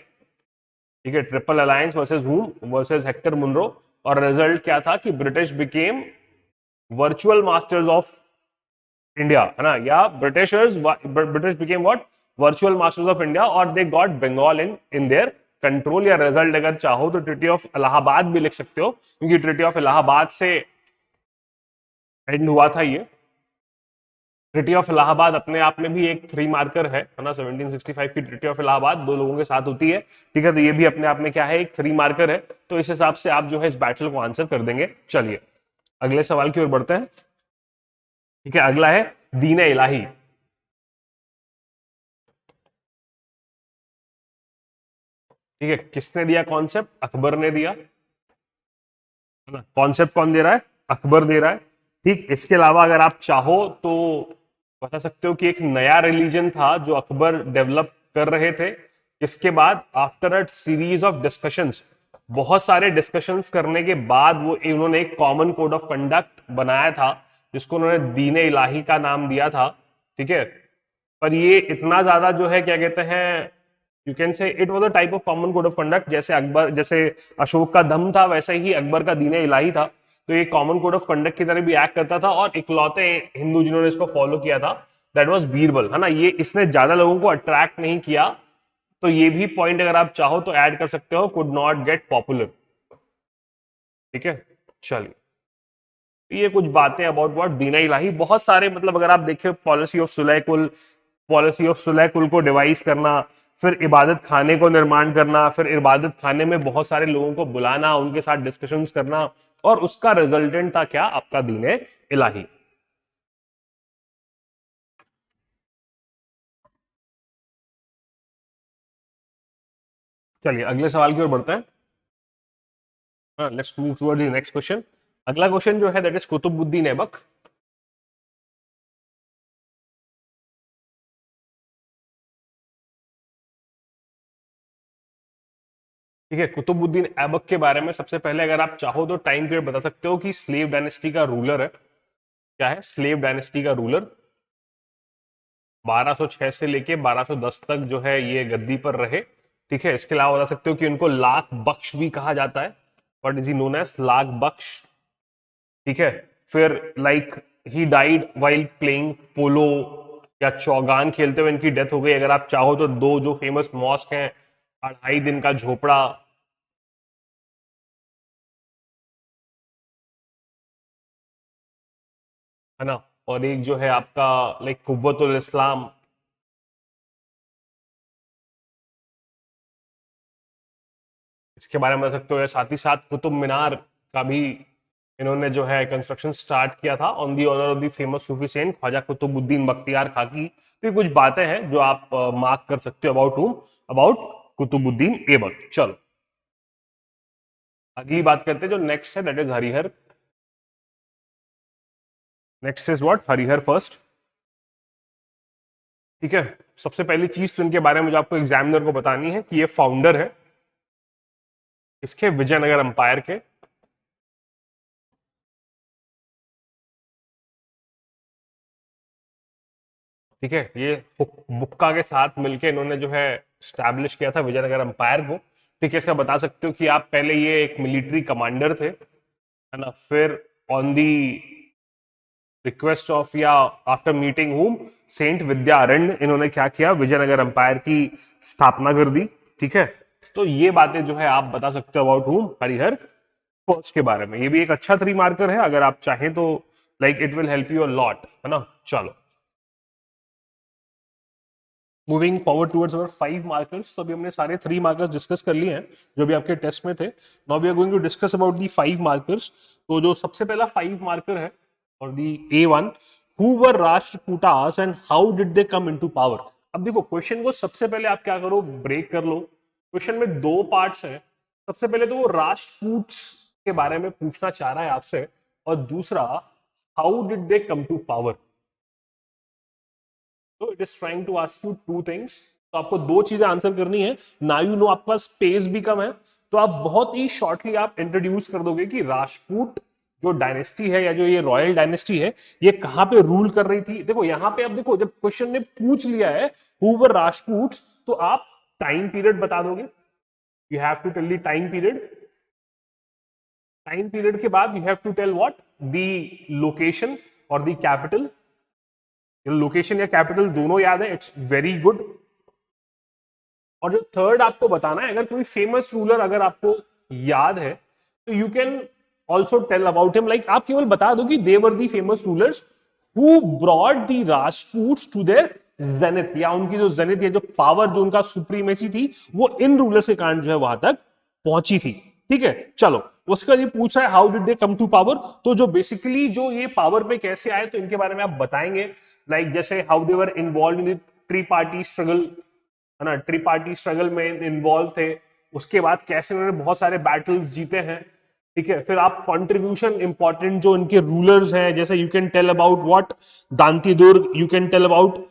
ठीक है, triple alliance versus whom, versus Hector Munro. और रिजल्ट क्या था कि British became virtual masters of India, है ना, या British became what, virtual masters of India, और they got Bengal in their control. या रिजल्ट अगर चाहो तो ट्रिटी ऑफ इलाहाबाद भी लिख सकते हो, क्योंकि ट्रिटी ऑफ इलाहाबाद से एंड हुआ था ये। ट्रिटी ऑफ इलाहाबाद अपने आप में भी एक 3 मार्कर है ना। 1765 की ट्रिटी ऑफ इलाहाबाद 2 लोगों के साथ होती है। ठीक है, तो ये भी अपने आप में क्या है, एक 3 मार्कर है। तो इस हिसाब से आप जो है इस बैटल को आंसर कर देंगे। चलिए अगले सवाल की ओर बढ़ते हैं। ठीक है, अगला है दीन इलाही। ठीक है, किसने दिया कॉन्सेप्ट, अकबर ने दिया, है ना। कॉन्सेप्ट कौन दे रहा है, अकबर दे रहा है। ठीक, इसके अलावा अगर आप चाहो तो बता सकते हो कि एक नया रिलीजन था जो अकबर डेवलप कर रहे थे। इसके बाद after a series of discussions, बहुत सारे डिस्कशंस करने के बाद वो इन्होंने एक कॉमन कोड ऑफ कंडक्ट बनाया था, जिसको उन्होंने दीन इलाही का नाम दिया था। ठीक है, पर ये इतना ज्यादा जो है क्या कहते हैं, यू कैन से it was a type of common code of conduct. जैसे अकबर, जैसे अशोक का धम्म था, वैसे ही अकबर का दीन इलाही था। तो ये कॉमन कोड ऑफ कंडक्ट की तरह भी एक्ट करता था, और इकलौते हिंदू जिन्होंने इसको फॉलो किया था दैट वाज बीरबल, है ना। ये इसने ज्यादा लोगों को अट्रैक्ट नहीं किया। तो ये भी पॉइंट अगर आप चाहो तो ऐड कर सकते हो, कुड नॉट गेट पॉपुलर। ठीक है, चलिए ये कुछ बातें अबाउट व्हाट दीन इलाही, बहुत सारे मतलब अगर आप देखें पॉलिसी ऑफ सुलह कुल को डिवाइस करना, फिर इबादत खाने को निर्माण करना, फिर इबादत खाने में बहुत सारे लोगों को बुलाना, उनके साथ डिस्कशंस करना, और उसका रिजल्टेंट था क्या, आपका दीन इलाही। चलिए अगले सवाल की ओर बढ़ते हैं। Let's move towards the next question. अगला क्वेश्चन जो है दैट इज कुतुबुद्दीन ऐबक। ठीक है, कुतुबुद्दीन ऐबक के बारे में सबसे पहले अगर आप चाहो तो टाइम पीरियड बता सकते हो कि स्लेव डायनेस्टी का रूलर है। क्या है, स्लेव डायनेस्टी का रूलर। 1206 से लेके 1210 तक जो है ये गद्दी पर रहे। ठीक है, इसके अलावा बता सकते हो कि उनको लाख बख्श भी कहा जाता है। What is he known as, Lakh Bakhsh. ठीक है, फिर like he died while playing polo, या चौगान खेलते हुए इनकी डेथ हो गई। अगर आप चाहो तो दो जो फेमस मॉस्क हैं, 2.5 दिन का झोपड़ा, है ना, और एक जो है आपका लाइक कुव्वतुल इस्लाम। इसके बारे में बता सकते हो। या साथ ही साथ कुतुब मीनार का भी इन्होंने जो है कंस्ट्रक्शन स्टार्ट किया था on the honour of the famous Sufi saint Khwaja Qutbuddin Bakhtiyar Kaki. तो ये कुछ बातें हैं जो आप मार्क कर सकते हो अबाउट हुम, अबाउट कुतुबुद्दीन ऐबक। चलो अगली बात करते हैं, जो नेक्स्ट है that is Harihar. Next is what, Harihar first. ठीक है, सबसे पहली चीज तो इनके बारे में जो आपको एग्जामिनर को बतानी है कि ये फाउंडर है इसके विजयनगर अंपायर के। ठीक है, ये बुक्का के साथ मिलके इन्होंने जो है स्टैब्लिश किया था विजयनगर अंपायर को। ठीक है, इसका बता सकते हो कि आप पहले ये एक मिलिट्री कमांडर थे, है ना, फिर ऑन दी रिक्वेस्ट ऑफ या आफ्टर मीटिंग हुम सेंट विद्यारण्य, इन्होंने क्या किया, विजयनगर अंपायर की स्थापना कर दी। ठीक है, तो ये बातें जो है आप बता सकते हो अबाउट हुम, हरिहर फर्स्ट के बारे में। ये भी एक अच्छा 3 मार्कर है, अगर आप चाहें तो like it will help you a lot, है ना। चलो moving forward towards our 5 markers. तो अभी हमने सारे 3 मार्कर्स डिस्कस कर लिए हैं जो भी आपके टेस्ट में थे। Now we are going to discuss about the 5 markers. तो जो सबसे पहला 5 मार्कर है और the A1, who were Rashtrakutas and how did they come into power. अब देखो क्वेश्चन को सबसे पहले आप क्या करो, ब्रेक कर लो। क्वेश्चन में 2 पार्ट्स हैं। सबसे पहले तो वो राष्ट्रकूट्स के बारे में पूछना चाह रहा है आपसे, और दूसरा how did they come to power. तो it is trying to ask you 2 things. तो आपको 2 चीजें आंसर करनी है ना। यू नो आपके पास स्पेस भी कम है, तो आप बहुत ही शॉर्टली आप इंट्रोड्यूस कर दोगे कि राजपूत जो डायनेस्टी है या जो ये रॉयल डायनेस्टी है ये कहां पे रूल कर रही थी। देखो यहां पे, अब देखो जब क्वेश्चन ने पूछ लिया है हु वर राजपूत, तो आप टाइम पीरियड बता दोगे। You have to tell the time period. Time period के बाद you have to tell what, the location और द कैपिटल। लोकेशन या कैपिटल दोनों याद है, इट्स वेरी गुड। और जो थर्ड आपको बताना है, अगर कोई फेमस रूलर अगर आपको याद है तो you can also tell about him. Like आप केवल बता दो कि they were the famous rulers who brought the Rajputs to their zenith, या उनकी जो जेनिथ या जो पावर, जो उनका सुप्रीमेसी थी, वो इन रूलर्स के कारण जो है वहां तक पहुंची थी। ठीक है, चलो उसका ये पूछ रहा है how did they come to power. तो जो बेसिकली जो ये पावर पे कैसे आए, तो इनके बारे में आप बताएंगे। लाइक जैसे how they were involve in tree party struggle, है ना, ट्रिपार्टी स्ट्रगल में इन्वॉल्व थे। उसके बाद कैसे उन्होंने बहुत सारे बैटल्स जीते हैं। ठीक है, फिर आप कंट्रीब्यूशन इंपॉर्टेंट जो इनके रूलर्स हैं, जैसे you can tell about what Dantidurga, you can tell about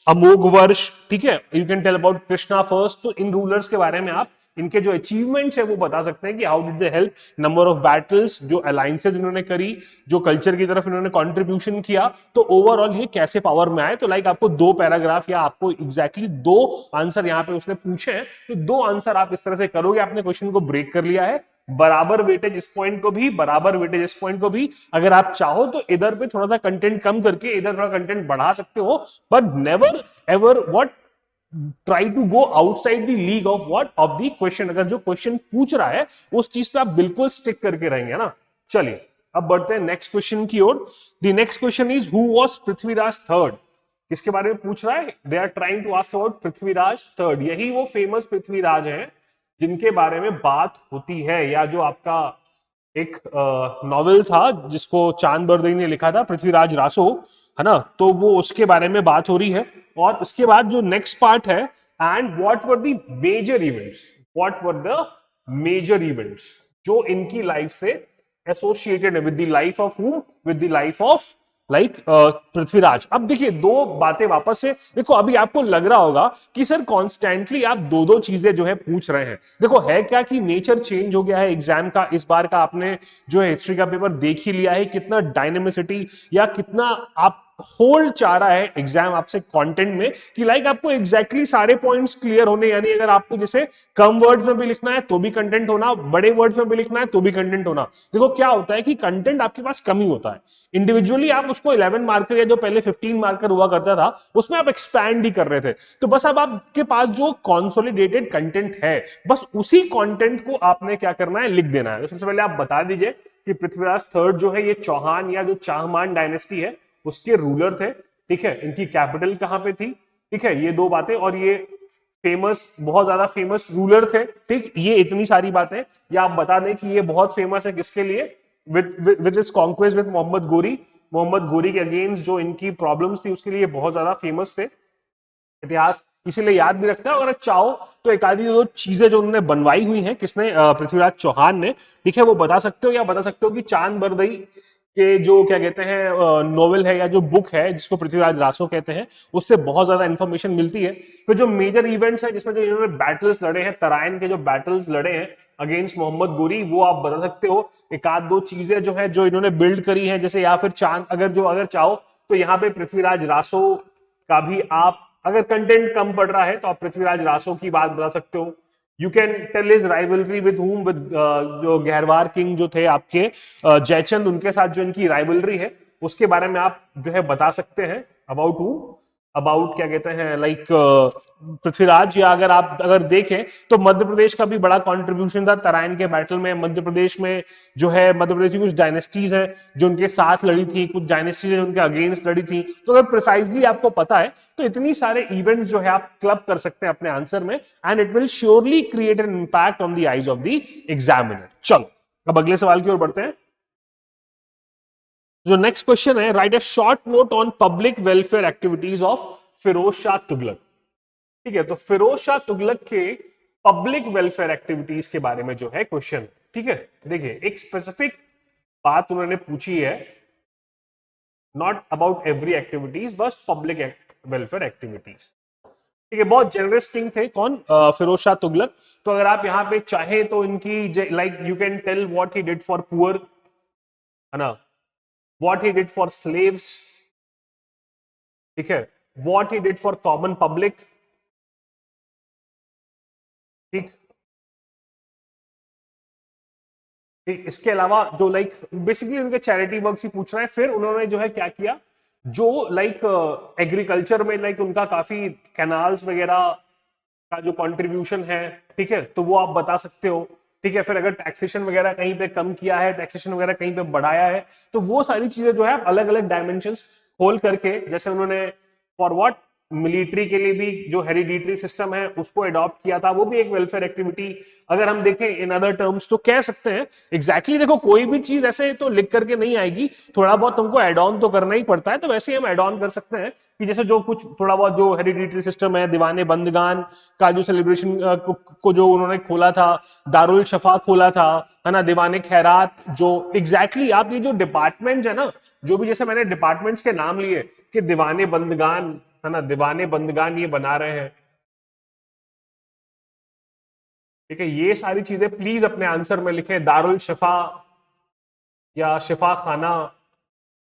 Amoghavarsha. ठीक है, you can tell about Krishna first. तो इन रूलर्स के बारे में आप इनके जो अचीवमेंट्स है वो बता सकते हैं कि how did they help, number of battles, जो अलायंसेस इन्होंने करी, जो कल्चर की तरफ इन्होंने कंट्रीब्यूशन किया, तो ओवरऑल ये कैसे पावर में आए। तो लाइक आपको 2 पैराग्राफ या आपको एग्जैक्टली 2 आंसर यहाँ पे उसने पूछे हैं, तो 2 आंसर आप इस तरह से करोगे। आपने क्वेश्चन को ब्रेक कर लिया है। बराबर वेटेज इस पॉइंट को भी, बराबर वेटेज इस पॉइंट को भी। अगर आप चाहो तो इधर पे थोड़ा सा कंटेंट कम करके इधर थोड़ा कंटेंट बढ़ा सकते हो, but never ever what try to go outside the league of what, of the question. अगर जो क्वेश्चन पूछ रहा है उस चीज पे आप बिल्कुल स्टिक करके रहेंगे ना। चलिए अब बढ़ते हैं नेक्स्ट क्वेश्चन की ओर। The next question is who was Prithviraj third. किसके बारे में पूछ रहा है? They are trying to ask about Prithviraj third. यही वो फेमस पृथ्वीराज हैं जिनके बारे में बात होती है, या जो आपका एक नॉवेल था जिसको चांद बरदई ने लिखा था, पृथ्वीराज रासो, है ना, तो वो उसके बारे में बात हो रही है। और उसके बाद जो नेक्स्ट पार्ट है, and what were the major events, what were the major events जो इनकी लाइफ से एसोसिएटेड है, with the life of whom, with the life of like Prithviraj. अब देखिए दो बातें वापस से देखो, अभी आपको लग रहा होगा कि सर कॉन्स्टेंटली आप दो दो चीजें जो है पूछ रहे हैं। देखो है क्या कि नेचर चेंज हो गया है एग्जाम का, इस बार का आपने जो है हिस्ट्री का पेपर देख ही लिया है, कितना डायनेमिसिटी या कितना आप होल्ड चाह रहा है एग्जाम आपसे कंटेंट में, कि लाइक आपको एग्जैक्टली सारे पॉइंट्स क्लियर होने, यानी अगर आपको जैसे कम वर्ड्स में भी लिखना है तो भी कंटेंट होना, बड़े वर्ड्स में भी लिखना है तो भी कंटेंट होना। देखो क्या होता है कि कंटेंट आपके पास कम ही होता है, इंडिविजुअली आप उसको 11 मार्कर या जो पहले 15 मार्कर हुआ करता था उसमें आप एक्सपैंड ही कर रहे थे। तो बस अब आपके पास जो कॉन्सोलिडेटेड कंटेंट है, बस उसी कंटेंट को आपने क्या करना है, लिख देना है। तो सबसे पहले आप बता दीजिए कि पृथ्वीराज थर्ड जो है ये चौहान या जो चाहमान डायनेस्टी है उसके रूलर थे, ठीक है। इनकी कैपिटल कहां पे थी, ठीक है, ये दो बातें। और ये फेमस, बहुत ज्यादा फेमस रूलर थे, ठीक। ये इतनी सारी बातें, या आप बता दें कि ये बहुत फेमस है किसके लिए, with his conquest with Mohammad Ghori, Mohammad गोरी के अगेंस्ट जो इनकी प्रॉब्लम्स थी उसके लिए बहुत ज्यादा फेमस थे। इतिहास इसीलिए याद भी रखता है। और अगर चाहो तो एक आधी दो चीजें जो उन्होंने बनवाई हुई हैं, किसने, पृथ्वीराज चौहान ने, ठीक है, वो बता सकते हो, या बता सकते हो कि चांद बरदई के जो क्या कहते हैं नोवेल है या जो बुक है जिसको पृथ्वीराज रासो कहते हैं, उससे बहुत ज्यादा इंफॉर्मेशन मिलती है। फिर जो मेजर इवेंट्स है जिसमें जो इन्होंने बैटल्स लड़े हैं, तराइन के जो बैटल्स लड़े हैं अगेंस्ट मोहम्मद गोरी, वो आप बता सकते हो। एक आध दो चीजें जो है जो इन्होंने बिल्ड करी है जैसे, या फिर चांद, अगर चाहो तो यहाँ पे पृथ्वीराज रासो का भी आप, अगर कंटेंट कम पड़ रहा है तो आप पृथ्वीराज रासो की बात बता सकते हो। You can tell his rivalry with whom, with जो गहरवार किंग जो थे आपके जयचंद, उनके साथ जो इनकी राइवलरी है उसके बारे में आप जो है बता सकते हैं। अबाउट हूम, अबाउट क्या कहते हैं लाइक पृथ्वीराज। या अगर देखें तो मध्य प्रदेश का भी बड़ा कंट्रीब्यूशन था तराइन के बैटल में। मध्य प्रदेश में जो है, मध्य प्रदेश की कुछ डायनेस्टीज है जो उनके साथ लड़ी थी, कुछ डायनेस्टीज है जो उनके अगेंस्ट लड़ी थी। तो अगर प्रिसाइजली आपको पता है तो इतनी सारे इवेंट्स जो है आप क्लब कर सकते हैं अपने आंसर में, and it will surely create an impact on the eyes of the examiner. चलो अब अगले सवाल की ओर बढ़ते हैं। जो नेक्स्ट क्वेश्चन है, write a short note on public welfare activities of Firoz Shah Tughlaq. ठीक है, तो फिरोज शाह तुगलक के पब्लिक वेलफेयर एक्टिविटीज के बारे में जो है क्वेश्चन, ठीक है। देखिए एक स्पेसिफिक बात उन्होंने पूछी है, नॉट अबाउट एवरी एक्टिविटीज, बस पब्लिक वेलफेयर एक्टिविटीज। ठीक है, बहुत जेनरस किंग थे कौन, फिरोज शाह तुगलक। तो अगर आप यहाँ पे चाहे तो इनकी like you can tell what he did for poor, है ना, what he did for slaves, ठीक है, what he did for common public, ठीक। इसके अलावा जो लाइक बेसिकली उनके चैरिटी वर्क ही पूछ रहे हैं। फिर उन्होंने जो है क्या किया, जो लाइक एग्रीकल्चर में लाइक उनका काफी कैनाल्स वगैरह का जो कंट्रीब्यूशन है, ठीक है, तो वो आप बता सकते हो। ठीक है, फिर अगर टैक्सेशन वगैरह कहीं पे कम किया है, टैक्सेशन वगैरह कहीं पे बढ़ाया है, तो वो सारी चीजें जो है अलग अलग डायमेंशंस खोल करके, जैसे उन्होंने फॉर व्हाट मिलिट्री के लिए भी जो हेरिडिटरी सिस्टम है उसको अडॉप्ट किया था, वो भी एक वेलफेयर एक्टिविटी अगर हम देखें इन अदर टर्म्स तो कह सकते हैं। एग्जैक्टली देखो कोई भी चीज ऐसे तो लिख करके नहीं आएगी, थोड़ा बहुत तुमको एड ऑन तो करना ही पड़ता है। तो वैसे ही हम एड ऑन कर सकते हैं कि जैसे जो कुछ थोड़ा बहुत जो हेरिडिटरी सिस्टम है, दीवाने बंदगान का जो सेलिब्रेशन को जो उन्होंने खोला था, दारुल शफा खोला था, है ना, दीवाने खैरात, जो एग्जैक्टली आप ये जो डिपार्टमेंट है ना, जो भी जैसे मैंने डिपार्टमेंट्स के नाम लिए कि दीवाने बंदगान, है ना, दीवाने बंदगान ये बना रहे हैं, ठीक है, ये सारी चीजें प्लीज अपने आंसर में लिखें। दारुल शिफा या शिफा खाना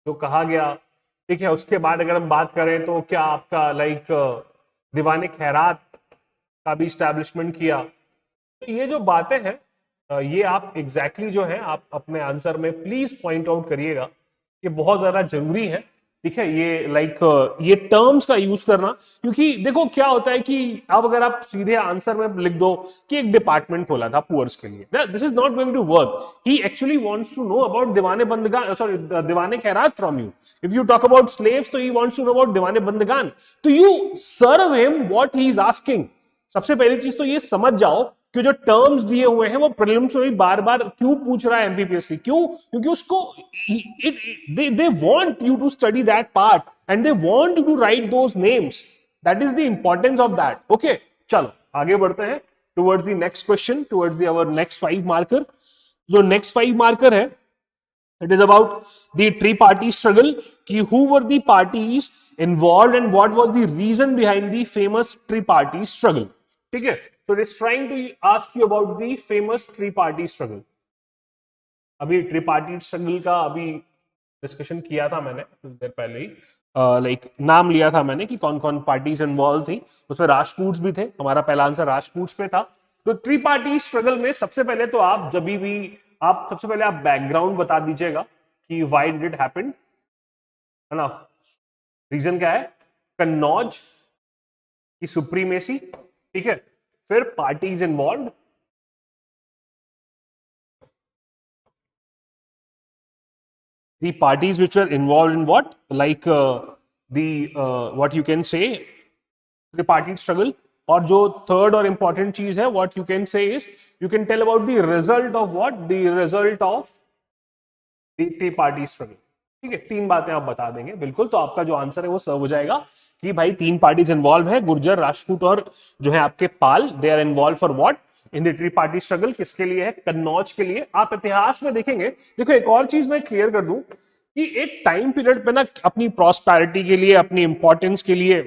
जो कहा गया, ठीक है। उसके बाद अगर हम बात करें तो क्या आपका लाइक दीवाने खैरात का भी स्टैब्लिशमेंट किया। तो ये जो बातें हैं ये आप एग्जैक्टली जो है आप अपने आंसर में प्लीज पॉइंट आउट करिएगा, ये बहुत ज्यादा जरूरी है। ठीक है, ये लाइक ये टर्म्स का यूज करना, क्योंकि देखो क्या होता है कि अब अगर आप सीधे आंसर में लिख दो कि एक डिपार्टमेंट खोला था पुअर्स के लिए, this is not going to work. He actually wants to know about दीवाने बंदगान, सॉरी दीवाने खैरात from you. If you talk about slaves तो he wants to know about दीवाने बंदगान. तो you serve him what he is asking. सबसे पहली चीज तो ये समझ जाओ कि जो टर्म्स दिए हुए हैं वो प्रीलिम्स में भी बार बार क्यों पूछ रहा है एमपीपीएससी, क्यों? क्योंकि उसको they want you to study that part and they want you to write those names. That is the importance of that. Okay, चलो आगे बढ़ते हैं towards the next question, towards the our next 5 marker. जो next 5 marker है, it is about the tri-party struggle, कि who were the parties involved and what was the reason behind the famous tri-party struggle. ठीक है, so it is trying to ask you about the famous tri-party struggle. अभी ट्रिपार्टी struggle का अभी discussion किया था मैंने कुछ देर पहले ही, लाइक नाम लिया था मैंने कि कौन कौन पार्टीज इन्वॉल्व थी. उसमें राजपूत भी थे, हमारा पहला आंसर राजपूत पे था. तो ट्रिपार्टी स्ट्रगल में सबसे पहले तो आप जब भी आप सबसे पहले आप बैकग्राउंड बता दीजिएगा कि व्हाई डिड इट हैपन, है ना. रीजन क्या है? कन्नौज की सुप्रीमेसी, ठीक है. फिर parties involve, the parties which were involved in what, like the what you can say tripartite struggle. और जो थर्ड और इंपॉर्टेंट चीज है, what you can say is you can tell about the result of what, the result of the tripartite struggle. ठीक है, तीन बातें आप बता देंगे बिल्कुल, तो आपका जो आंसर है वो सर्व हो जाएगा कि भाई तीन पार्टीज इन्वॉल्व है, गुर्जर, राजपूत और जो है आपके Pala. They are involve for what, in the tripartite struggle. किसके लिए है? कन्नौज के लिए. आप इतिहास में देखेंगे, देखो एक और चीज मैं क्लियर कर दूं कि एक टाइम पीरियड पे ना अपनी प्रॉस्पेरिटी के लिए, अपनी इंपॉर्टेंस के लिए,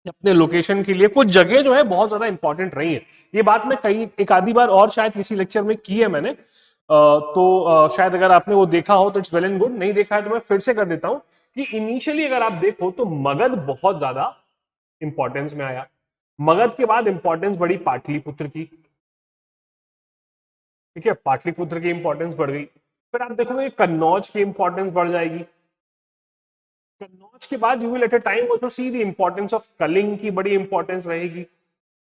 अपने लोकेशन के लिए कुछ जगह जो है बहुत ज्यादा इंपॉर्टेंट रही है. ये बात मैं कई एक आधी बार और शायद किसी लेक्चर में की है मैंने, तो शायद अगर आपने वो देखा हो तो इट्स वेल एंड गुड, नहीं देखा है तो मैं फिर से कर देता हूं कि इनिशियली अगर आप देखो तो मगध बहुत ज्यादा इंपॉर्टेंस में आया. मगध के बाद इंपॉर्टेंस बढ़ी पाटलिपुत्र की, ठीक है, पाटलिपुत्र की इंपॉर्टेंस बढ़ गई. फिर आप देखोगे कन्नौज की इंपॉर्टेंस बढ़ जाएगी. कन्नौज के बाद you will at a time also see the importance of Kalinga की बड़ी इंपॉर्टेंस रहेगी.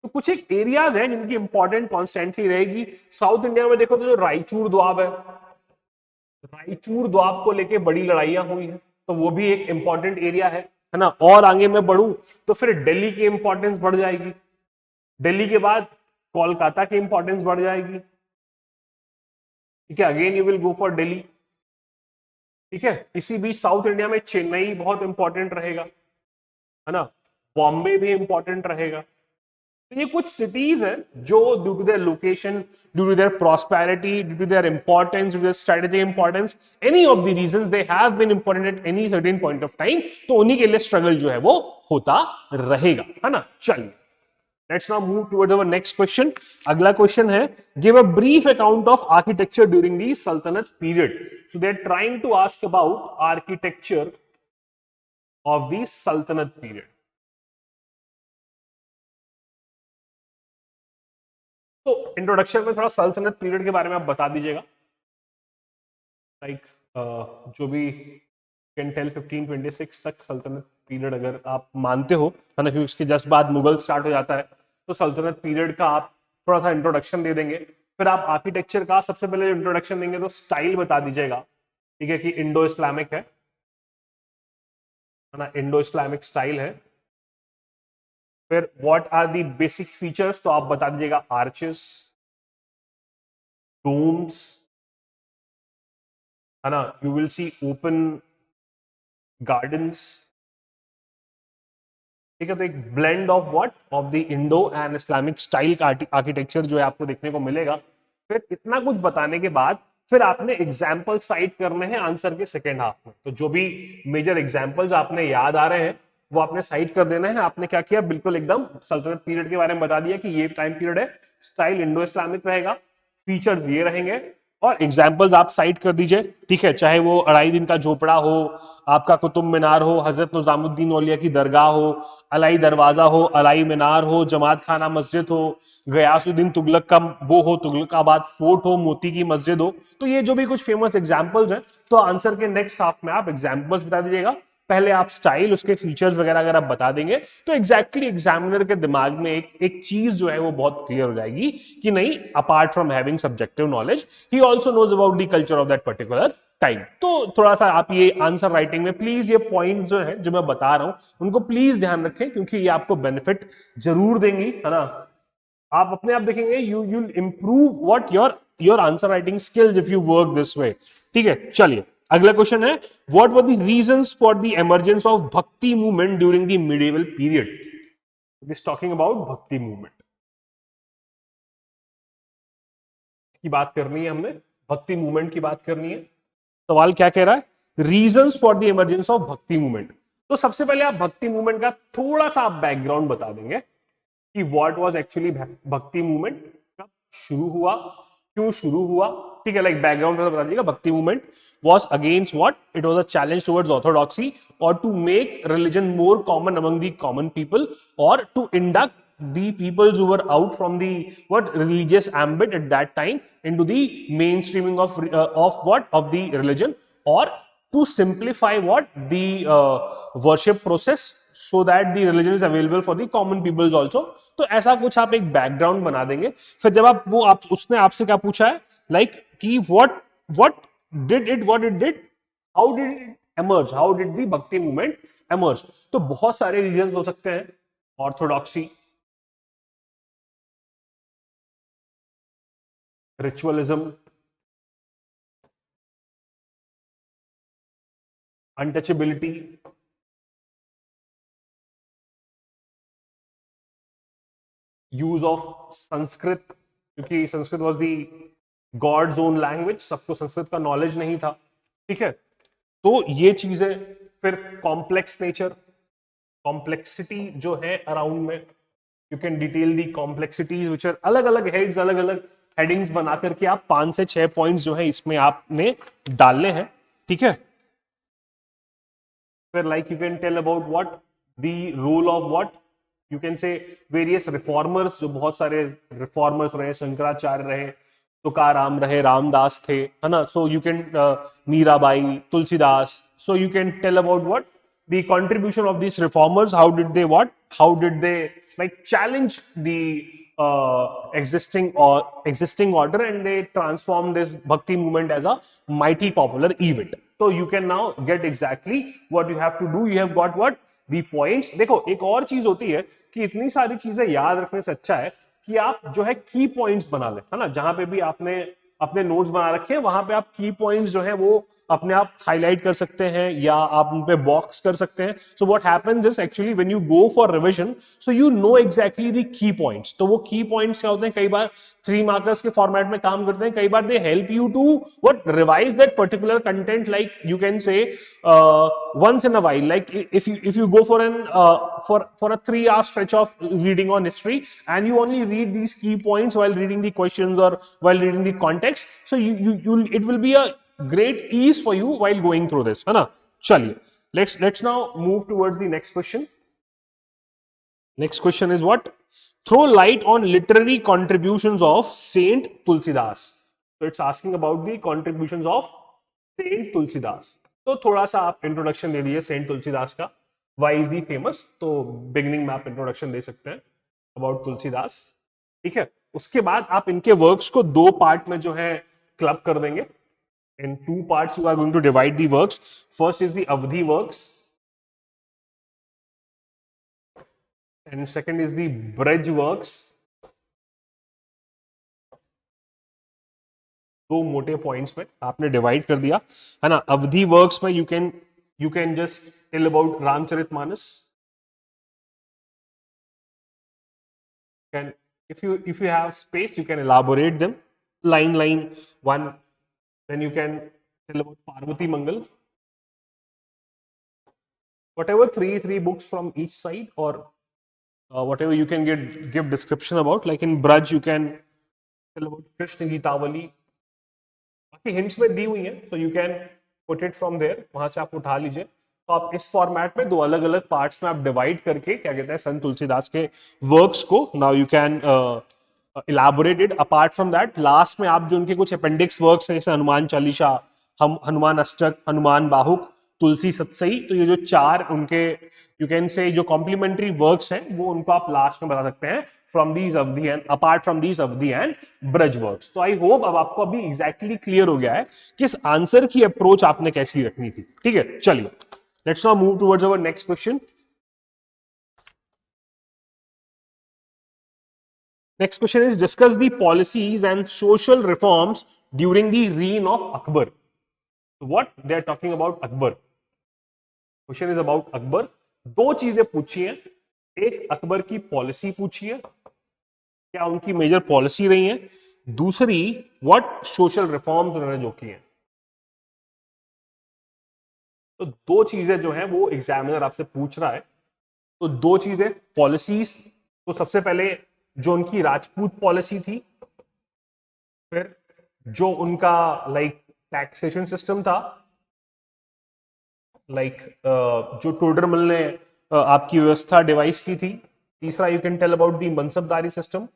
तो कुछ एक एरियाज हैं जिनकी इंपॉर्टेंट कॉन्स्टेंटली रहेगी. साउथ इंडिया में देखो तो जो रायचूर द्वाब है, रायचूर द्वाब को लेके बड़ी लड़ाइयां हुई हैं, तो वो भी एक इंपॉर्टेंट एरिया है ना. और आगे मैं बढ़ूं तो फिर दिल्ली की इंपॉर्टेंस बढ़ जाएगी. दिल्ली के बाद कोलकाता की इंपॉर्टेंस बढ़ जाएगी. ठीक है, again you will go for Delhi. ठीक है, इसी बीच साउथ इंडिया में चेन्नई बहुत इंपॉर्टेंट रहेगा, है ना. बॉम्बे भी इंपॉर्टेंट रहेगा. तो ये कुछ सिटीज हैं जो due to their location, due to their prosperity, due to their importance, due to their strategic importance, any of the reasons they have been important at any certain point of time, तो उन्हीं के लिए struggle जो है वो होता रहेगा, है ना. चलिए, let's now move towards our next question. अगला क्वेश्चन है, give a brief account of architecture during the सल्तनत period. So they are trying to ask about architecture of the सल्तनत पीरियड. तो इंट्रोडक्शन में थोड़ा सल्तनत पीरियड के बारे में आप बता दीजिएगा, लाइक जो भी कैन टेल 1526 तक सल्तनत पीरियड अगर आप मानते हो, है ना, क्योंकि उसके जस्ट बाद मुगल स्टार्ट हो जाता है, तो सल्तनत पीरियड का आप थोड़ा सा इंट्रोडक्शन दे देंगे. फिर आप आर्किटेक्चर का सबसे पहले इंट्रोडक्शन देंगे तो स्टाइल बता दीजिएगा, ठीक है, कि इंडो इस्लामिक है ना, इंडो इस्लामिक स्टाइल है. फिर what are the basic features, तो आप बता दीजिएगा आर्चेस, डोम्स, है ना, you will see open gardens. ठीक है, तो एक blend of what, of the Indo and Islamic style का आर्किटेक्चर जो है आपको देखने को मिलेगा. फिर इतना कुछ बताने के बाद फिर आपने एग्जाम्पल साइट करने हैं आंसर के सेकेंड हाफ में. तो जो भी मेजर एग्जाम्पल्स आपने याद आ रहे हैं वो आपने साइट कर देना है. आपने क्या किया, बिल्कुल एकदम सल्तनत पीरियड के बारे में बता दिया कि ये टाइम पीरियड है, स्टाइल इंडो इस्लामिक रहेगा, फीचर्स ये रहेंगे, और एग्जाम्पल्स आप साइट कर दीजिए. ठीक है, चाहे वो 2.5 दिन का झोपड़ा हो, आपका कुतुब मीनार हो, हजरत निजामुद्दीन औलिया की दरगाह हो, अलाई दरवाजा हो, अलाई मीनार हो, जमात खाना मस्जिद हो, गयासुद्दीन तुगलक का वो हो, तुगलकाबाद फोर्ट हो, मोती की मस्जिद हो. तो ये जो भी कुछ फेमस एग्जाम्पल्स हैं, तो आंसर के नेक्स्ट हाफ में आप एग्जाम्पल्स बता दीजिएगा. पहले आप स्टाइल, उसके फीचर्स वगैरह अगर आप बता देंगे तो एग्जैक्टली एग्जामिनर के दिमाग में एक चीज जो है वो बहुत क्लियर हो जाएगी कि नहीं, apart from having subjective knowledge he also knows about the culture of that particular time. तो थोड़ा सा आप ये आंसर राइटिंग में प्लीज ये पॉइंट्स जो है जो मैं बता रहा हूं उनको प्लीज ध्यान रखें, क्योंकि ये आपको बेनिफिट जरूर देंगी, है ना। आप अपने आप देखेंगे you you improve what your answer writing skills if you work this way. ठीक है, चलिए अगला क्वेश्चन है, what were the reasons for the emergence of bhakti movement during the medieval period. It is talking about bhakti movement की बात करनी है हमने, भक्ति मूवमेंट की बात करनी है। सवाल क्या कह रहा है, reasons for the emergence of bhakti movement. तो सबसे पहले आप भक्ति मूवमेंट का थोड़ा सा आप बैकग्राउंड बता देंगे कि व्हाट वाज एक्चुअली भक्ति मूवमेंट, कब शुरू हुआ, क्यों शुरू हुआ। ठीक है, लाइक बैकग्राउंड में बता दीजिएगा। भक्ति movement was against what? It was a challenge towards orthodoxy or to make religion more common among the common people, or to induct the peoples who were out from the what religious ambit at that time into the mainstreaming of what of the religion, or to simplify what the worship process so that the religion is available for the common peoples also। तो ऐसा कुछ आप एक background बना देंगे। फिर जब आप वो आप उसने आपसे क्या पूछा है, लाइक कि what what it did, how did it emerge, how did the bhakti movement emerge। तो बहुत सारे रीजंस हो सकते हैं, orthodoxy, ritualism, untouchability, use of Sanskrit, क्योंकि Sanskrit was the god's own language, सबको संस्कृत का नॉलेज नहीं था। ठीक है, तो ये चीजें, फिर कॉम्प्लेक्स नेचर, कॉम्प्लेक्सिटी जो है अराउंड में, you can detail the complexities which are अलग अलग हेड्स, अलग अलग हेडिंग्स बना करके आप 5 से 6 पॉइंट्स जो है इसमें आपने डालने हैं। ठीक है, फिर like you can tell about what the role of what you can say various reformers, जो बहुत सारे रिफॉर्मर्स रहे, शंकराचार्य रहे, तुकाराम रहे, रामदास थे, है ना। So you can Mirabai, Tulsidas, so you can tell about what the contribution of these reformers, how did they what, how did they like challenge the existing order, and they transformed this bhakti movement as a mighty popular event। so you can now get exactly what you have to do, you have got what the points। देखो एक और चीज होती है कि इतनी सारी चीजें याद रखने से अच्छा है कि आप जो है की पॉइंट्स बना लें, है ना। जहां पे भी आपने अपने नोट्स बना रखे हैं वहां पे आप की पॉइंट्स जो है वो अपने आप हाईलाइट कर सकते हैं या आप उन पे बॉक्स कर सकते हैं। So what happens is actually when you go for revision, so you know exactly the key points. तो वो की पॉइंट्स क्या होते हैं, कई बार 3 मार्कर्स के फॉर्मेट में काम करते हैं, कई बार they help you to what revise that particular content, like you can say once in a while, like if you go for an for a 3 hour stretch of reading on history and you only read these key points while reading the questions or while reading the context, so you it will be a great ease for you while going through this, है ना। चलिए let's now move towards the next question। Next question is what, throw light on literary contributions of Saint Tulsidas। so it's asking about the contributions of Saint Tulsidas। तो थोड़ा सा आप introduction दे दीजिए Saint Tulsidas का, Y is he famous. तो beginning में आप introduction दे सकते हैं अबाउट तुलसीदास। ठीक है, उसके बाद आप इनके वर्क्स को 2 पार्ट में जो है क्लब कर देंगे। in 2 parts you are going to divide the works। first is the Avadhi works and second is the Braj works। 2 मोटे पॉइंट्स में आपने डिवाइड कर दिया, है ना। अवधि वर्क्स में you can just tell about Ramcharitmanas. can if you have space you can elaborate them line one। then you can tell about Parvati Mangal, whatever three books from each side, or whatever you can give description about। like in Braj you can tell about Krishna Geetavali, बाकी hints में दी हुई है, so you can put it from there, वहां से आप उठा लीजिए। तो आप इस फॉर्मेट में 2 अलग अलग पार्ट्स में आप डिवाइड करके क्या कहते हैं संत तुलसीदास के वर्क्स को, now you can elaborate it. Apart from that last में आप जो उनके कुछ अपेंडिक्स वर्क्स हैं, जैसे हनुमान चालीसा, हम हनुमान अष्टक, हनुमान बाहुक, तुलसी सतसई। तो ये जो चार उनके यू कैन से जो कॉम्प्लीमेंट्री वर्क्स हैं वो उनको आप लास्ट में बता सकते हैं फ्रॉम दीज अवधि एंड अपार्ट फ्रॉम दीज अवधि एंड ब्रज वर्क्स। तो आई होप अब आपको अभी एग्जैक्टली क्लियर हो गया है कि इस आंसर की अप्रोच आपने कैसी रखनी थी। ठीक है, चलिए let's now move towards our next question. Next question is discuss the policies and social reforms during the reign of Akbar. So what they are talking about Akbar. Question is about Akbar. दो चीजें पूछी हैं, एक अकबर की policy पूछी है, क्या उनकी मेजर पॉलिसी रही है, दूसरी व्हाट सोशल रिफॉर्म्स उन्होंने जो की हैं। तो दो चीजें जो हैं वो एग्जामिनर आपसे पूछ रहा है। तो दो चीजें पॉलिसीज, तो सबसे पहले जो उनकी राजपूत पॉलिसी थी, फिर जो उनका लाइक टैक्सेशन सिस्टम था, लाइक जो टोडरमल ने आपकी व्यवस्था डिवाइस की थी, तीसरा you can tell about the mansabdari system,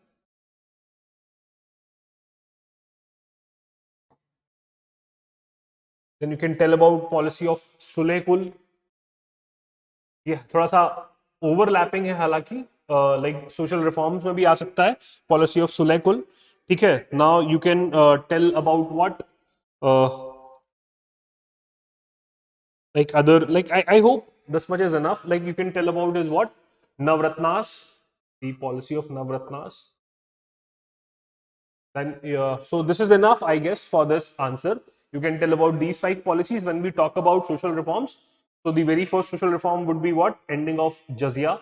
then you can tell about policy of Sulh Kul. ये थोड़ा सा ओवरलैपिंग है हालांकि, लाइक सोशल रिफॉर्म्स में भी आ सकता है पॉलिसी ऑफ सुले कुल। ठीक है, now you can tell about what like other like I hope this much is enough. Like you can tell about is what Navratnas, the policy of Navratnas. Then so this is enough, I guess, for this answer. You can tell about these five policies when we talk about social reforms. So the very first social reform would be what? Ending of jizya,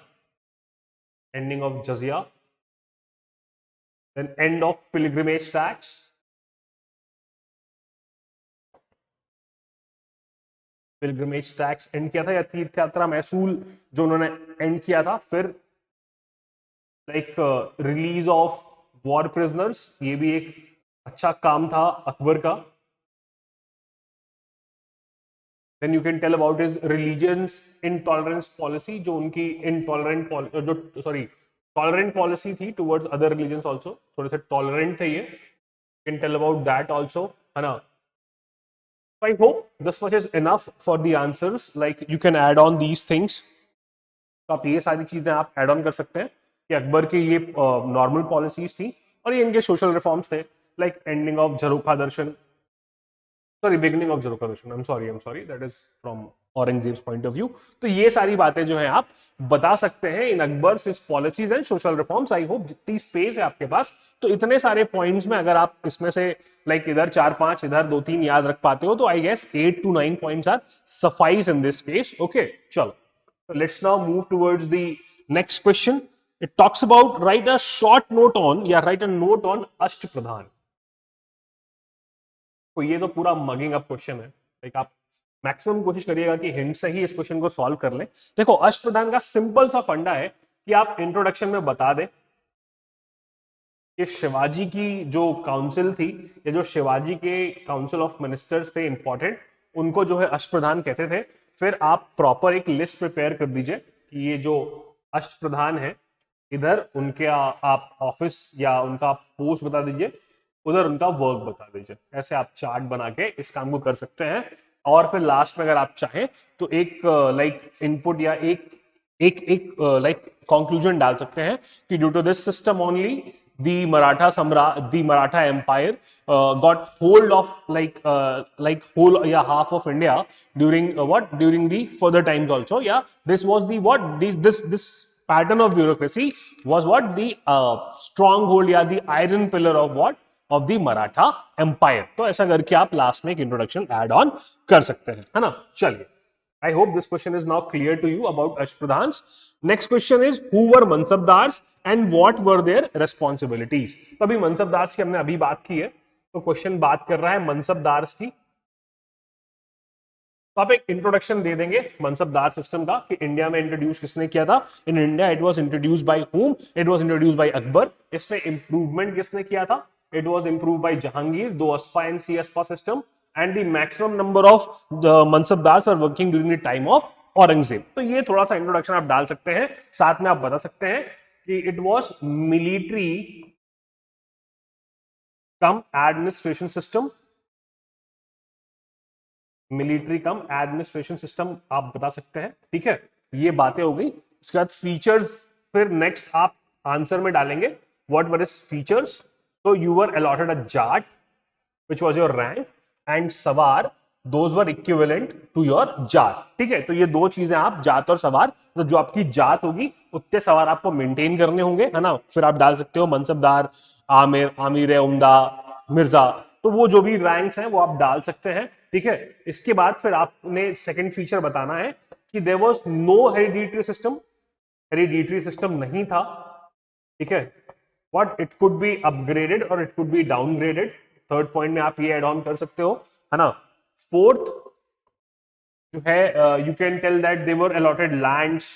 then end of pilgrimage tax, pilgrimage tax and किया था, या तीर्थ यात्रा महसूल जो उन्होंने and किया था। फिर like release of war prisoners, ये भी एक अच्छा काम था अकबर का। Then you can tell about his religious intolerance policy, जो उनकी इनटॉलरेंट जो सॉरी टॉलरेंट पॉलिसी थी टुवर्ड्स अदर रिलीजन्स आल्सो, थोड़े से टॉलरेंट थे ये। Can tell about that also, है ना। I hope this much is enough for the answers. Like you can add on these things. तो आप ये सारी चीजें आप एड ऑन कर सकते हैं कि अकबर की ये नॉर्मल पॉलिसीज थी और ये इनके सोशल रिफॉर्म्स थे, like ending of jharokha darshan, sorry beginning of jharokha darshan, I am sorry that is from Aurangzeb's point of view. तो ये सारी बातें जो है आप बता सकते हैं in Akbar his policies and social reforms. I hope जितनी स्पेस है आपके पास, तो इतने सारे पॉइंट्स में अगर आप इसमें से लाइक इधर 4-5 इधर 2-3 याद रख पाते हो, तो I guess 8 to 9 points are suffice in this case. Okay, चलो let's now move towards the next question. It talks about write a short note on, या write a note on अष्टप्रधान। तो ये तो पूरा मगिंग अप क्वेश्चन है, like आप maximum कोशिश करिएगा कि हिंट से ही इस क्वेश्चन को सॉल्व कर लें। देखो अष्टप्रधान का सिंपल सा फंडा है कि आप इंट्रोडक्शन में बता दें कि शिवाजी की जो काउंसिल थी, या जो शिवाजी के काउंसिल ऑफ मिनिस्टर्स थे इंपॉर्टेंट, उनको जो है अष्टप्रधान कहते थे। फिर आप प्रॉपर एक लिस्ट प्रिपेयर कर दीजिए कि ये जो अष्टप्रधान है, इधर उनके आप ऑफिस या उनका पोस्ट बता दीजिए, उधर उनका वर्क बता दीजिए। ऐसे आप चार्ट बना के इस काम को कर सकते हैं। और फिर लास्ट में अगर आप चाहें तो एक लाइक इनपुट या एक एक एक लाइक कंक्लूजन डाल सकते हैं कि due to this system only the Maratha Empire got hold of like whole yeah half of India during during the further times also. Yeah, this was the what this pattern of bureaucracy was what the stronghold या the iron pillar of what of the Maratha Empire. तो ऐसा करके आप last में एक introduction add on कर सकते हैं, है ना। चलिए, I hope this question is now clear to you about Ashpradhans. Next question is who were Mansabdars and what were their responsibilities? तो अभी मनसबदार्स की हमने अभी बात की है, तो क्वेश्चन बात कर रहा है मनसबदार्स की। तो आप एक इंट्रोडक्शन दे देंगे मनसबदार सिस्टम का कि इंडिया में इंट्रोड्यूस किसने किया था। In India it was introduce by whom, it was introduce by Akbar. इसमें इंप्रूवमेंट किसने किया था, it was improve by Jahangir, do aspa and sih aspa system, and the maximum number of mansabdars are working during the time of Aurangzeb. तो ये थोड़ा सा इंट्रोडक्शन आप डाल सकते हैं, साथ में आप बता सकते हैं कि it was military come administration system, military come administration system आप बता सकते हैं, ठीक है। ये बातें हो गई। उसके बाद फीचर्स, फिर नेक्स्ट आप आंसर में डालेंगे व्हाट वर इज फीचर्स। तो you were allotted a Jat which was your rank and सवार, those were equivalent to your जात, ठीक है। तो ये दो चीजें आप जात और सवार, तो जो आपकी जात होगी उतने सवार आपको मेंटेन करने होंगे, है ना। फिर आप डाल सकते हो मनसबदार, आमिर, आमिर उम्दा, मिर्जा, तो वो जो भी रैंक्स हैं वो आप डाल सकते हैं, ठीक है। इसके बाद फिर आपने सेकंड फीचर बताना है कि there was no hereditary system, hereditary system नहीं था, ठीक है। What it could be upgraded और it could be downgraded, third point में आप ये एड ऑन कर सकते हो, है ना। फोर्थ जो है, you can tell that they were allotted lands,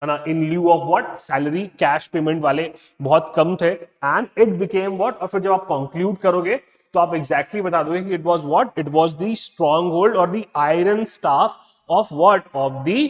है ना, in lieu of what salary, cash payment वाले बहुत कम थे, एंड इट बिकेम व्हाट, और फिर जब आप कंक्लूड करोगे तो आप एग्जैक्टली बता दोगे कि it was what, it was the strong hold और the iron staff of what, of the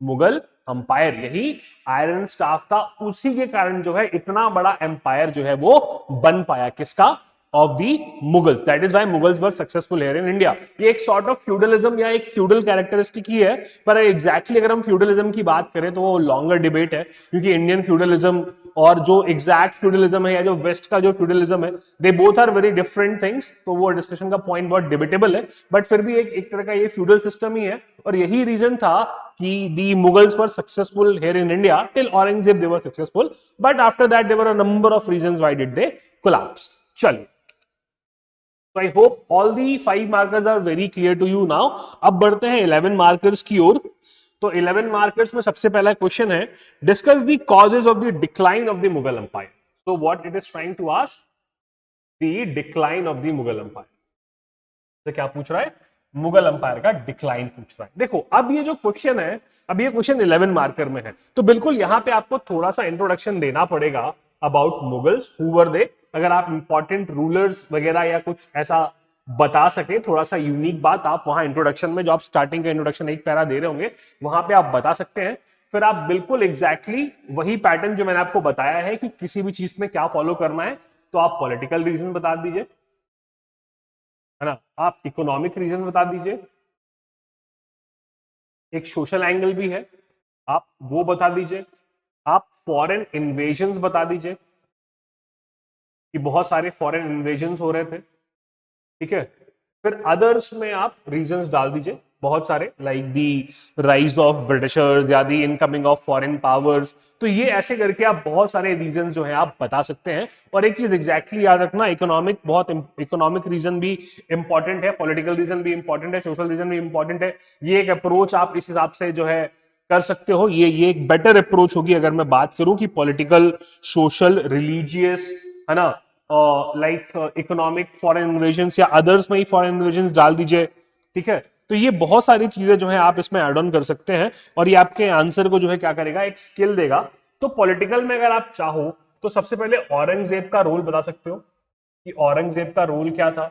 Mughal empire. यही आयरन स्टाफ था, उसी के कारण जो है इतना बड़ा एम्पायर जो है वो बन पाया, किसका, of the Mughals. That is why Mughals were successful here in India. ये एक सॉर्ट ऑफ फ्यूडलिज्म या एक फ्यूडल कैरेक्टरिस्टिक ही है, पर एग्जैक्टली अगर हम फ्यूडलिज्म की बात करें तो वो लॉन्गर डिबेट है, क्योंकि इंडियन फ्यूडलिज्म और जो एग्जैक्ट फ्यूडलिज्म है या जो वेस्ट का जो फ्यूडलिज्म है, they both are very different things. तो वो डिस्कशन का पॉइंट बहुत डिबेटेबल है, बट फिर भी एक तरह का ये फ्यूडल सिस्टम ही है, और यही रीजन था कि the Mughals were successful here in India till Aurangzeb they were successful, but after that there were a number of reasons why did they collapse. चलिए, तो I hope all the 5 markers are very clear to you now. अब बढ़ते हैं 11 markers की ओर। तो 11 markers में सबसे पहला क्वेश्चन है, discuss the causes of the decline of the Mughal empire. So what it is trying to ask, the decline of the Mughal empire. तो क्या पूछ रहा है, मुगल अंपायर का डिक्लाइन पूछ रहा है। देखो अब ये जो क्वेश्चन है, अब ये क्वेश्चन 11 मार्कर में है, तो बिल्कुल यहां पे आपको थोड़ा सा इंट्रोडक्शन देना पड़ेगा अबाउट मुगल्स, हु वर दे। अगर आप इंपॉर्टेंट रूलर्स वगैरह या कुछ ऐसा बता सके, थोड़ा सा यूनिक बात, आप वहां इंट्रोडक्शन में, जो आप स्टार्टिंग का इंट्रोडक्शन एक पैरा दे रहे होंगे, वहां पे आप बता सकते हैं। फिर आप बिल्कुल एग्जैक्टली वही पैटर्न जो मैंने आपको बताया है कि किसी भी चीज में क्या फॉलो करना है, तो आप पॉलिटिकल रीजन बता दीजिए, है ना, आप इकोनॉमिक रीजन बता दीजिए, एक सोशल एंगल भी है, आप वो बता दीजिए, आप फॉरेन इन्वेजन्स बता दीजिए कि बहुत सारे फॉरेन इन्वेजन्स हो रहे थे, ठीक है। फिर अदर्स में आप रीजंस डाल दीजिए बहुत सारे, like the rise of Britishers या दी इनकमिंग ऑफ फॉरेन पावर्स। तो ये ऐसे करके आप बहुत सारे रीजन जो है आप बता सकते हैं। और एक चीज एग्जैक्टली याद रखना, इकोनॉमिक, बहुत इकोनॉमिक रीजन भी इंपॉर्टेंट है, पॉलिटिकल रीजन भी इंपॉर्टेंट है, सोशल रीजन भी इंपॉर्टेंट है। ये एक अप्रोच आप इस हिसाब से जो है कर सकते हो। ये एक बेटर अप्रोच होगी अगर मैं बात करूं कि पॉलिटिकल, सोशल, रिलीजियस, है ना, लाइक इकोनॉमिक फॉरेन इन्वेजन या अदर्स में ही फॉरेन इन्वेजन डाल दीजिए, ठीक है। तो ये बहुत सारी चीजें जो है आप इसमें एड ऑन कर सकते हैं, और ये आपके आंसर को जो है क्या करेगा, एक स्किल देगा। तो पॉलिटिकल में अगर आप चाहो तो सबसे पहले औरंगजेब का रोल बता सकते हो कि औरंगजेब का रोल क्या था,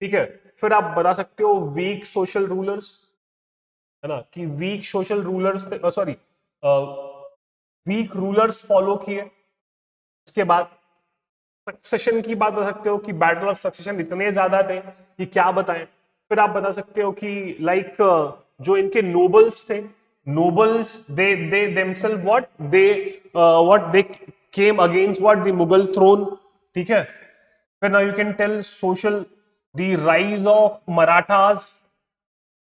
ठीक है। फिर आप बता सकते हो वीक सोशल रूलर्स, है ना, कि weak social rulers, sorry, weak rulers follow किए। इसके बाद सक्सेशन की बात बता सकते हो कि बैटल ऑफ सक्सेशन इतने ज्यादा थे कि क्या बताएं। फिर आप बता सकते हो कि लाइक जो इनके नोबल्स थे, nobles they themselves what they came against what the Mughal throne, ठीक है। फिर now you can tell social, the rise of Marathas,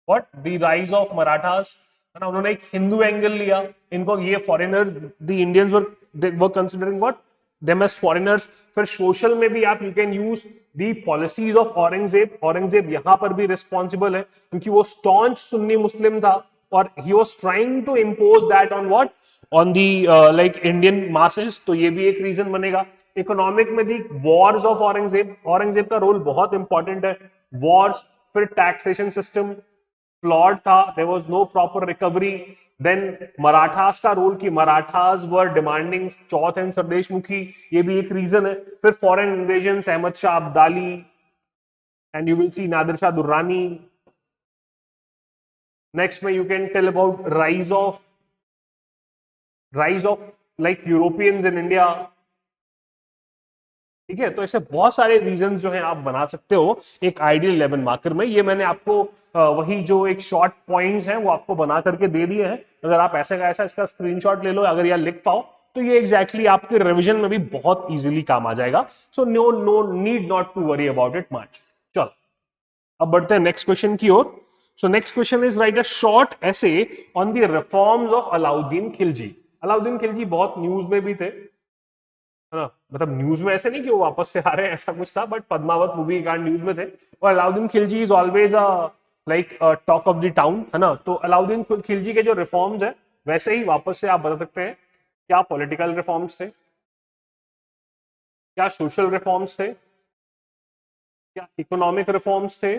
what the rise of Marathas, है ना। उन्होंने एक हिंदू एंगल लिया, इनको ये foreigners, the Indians were considering what them as foreigners. फिर सोशल में भी आप, you can use the policies of Aurangzeb. Aurangzeb यहां पर भी रिस्पॉन्सिबल है क्योंकि वो स्टॉन्च सुन्नी मुस्लिम था, और he was trying to impose that on what, on the like Indian masses. तो ये भी एक रीजन बनेगा। इकोनॉमिक में the wars of Aurangzeb, Aurangzeb का रोल बहुत इंपॉर्टेंट है, वॉर्स। फिर टैक्सेशन सिस्टम फ्लॉड था, there was no proper recovery. Then Marathas का रोल कि Marathas were demanding chauth and Sardeshmukhi, ये भी एक रीजन है। फिर foreign invasion, Ahmad Shah Abdali, and you will see Nadir Shah Durrani. Next में you can tell about rise of like Europeans in India, ठीक है, तो ऐसे बहुत सारे रीजन जो है आप बना सकते हो एक आइडियल 11 मार्कर में। ये मैंने आपको वही जो एक शॉर्ट पॉइंट्स हैं वो आपको बना करके दे दिए हैं। अगर आप ऐसे का ऐसा इसका स्क्रीनशॉट ले लो, अगर यह लिख पाओ, तो ये एग्जैक्टली आपके रिवीजन में भी बहुत इजीली काम आ जाएगा। So no no need not to worry about it much. चलो अब बढ़ते हैं नेक्स्ट क्वेश्चन की ओर। So next question is write a short essay on the reforms of Alauddin Khilji. Alauddin Khilji बहुत न्यूज में भी थे, है ना, मतलब न्यूज में ऐसे नहीं कि वो वापस से आ रहे हैं ऐसा कुछ था, बट पद्मावत मूवी कांड न्यूज में थे। और Alauddin Khilji is always a like talk of the town, है ना। तो अलाउद्दीन खिलजी के जो रिफॉर्म्स है, वैसे ही वापस से आप बता सकते हैं क्या पॉलिटिकल रिफॉर्म्स थे, क्या सोशल रिफॉर्म्स थे, क्या इकोनॉमिक रिफॉर्म्स थे।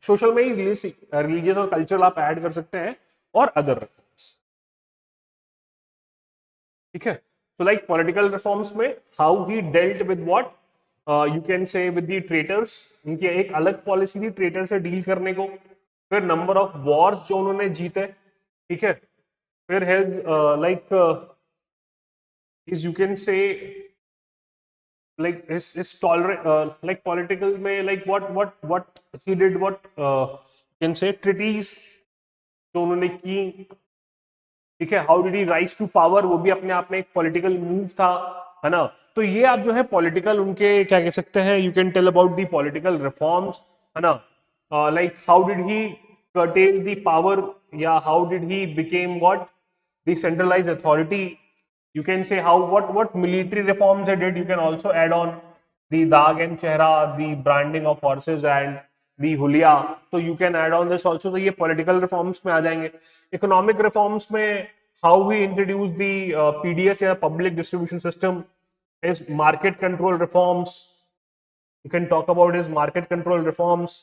सोशल में ही रिलीजियस और कल्चरल आप ऐड कर सकते हैं, और अदर रिफॉर्म्स। ठीक है, so like political reforms में how he dealt with what you can say with the traitors, उनकी एक अलग पॉलिसी थी ट्रेटर से डील करने को। फिर नंबर ऑफ वॉर्स जो उन्होंने जीते, ठीक है। फिर his like is you can say like his tolerant like political में like what he did, what you can say treaties जो उन्होंने की, ठीक है। How did he rise to power, वो भी अपने आप में एक पॉलिटिकल मूव था, है ना। तो ये आप जो है पॉलिटिकल उनके क्या कह सकते हैं, you can tell about the political reforms, है ना। Like how did he curtail the power, या how did he became what the centralized authority. You can say how what military reforms they did. You can also add on the Dag and Chehra, the branding of horses and the Hulia. तो you can add on this also. तो ये political reforms में आ जाएंगे। Economic reforms में how we introduce the PDS या public distribution system is market control reforms. You can talk about his market control reforms,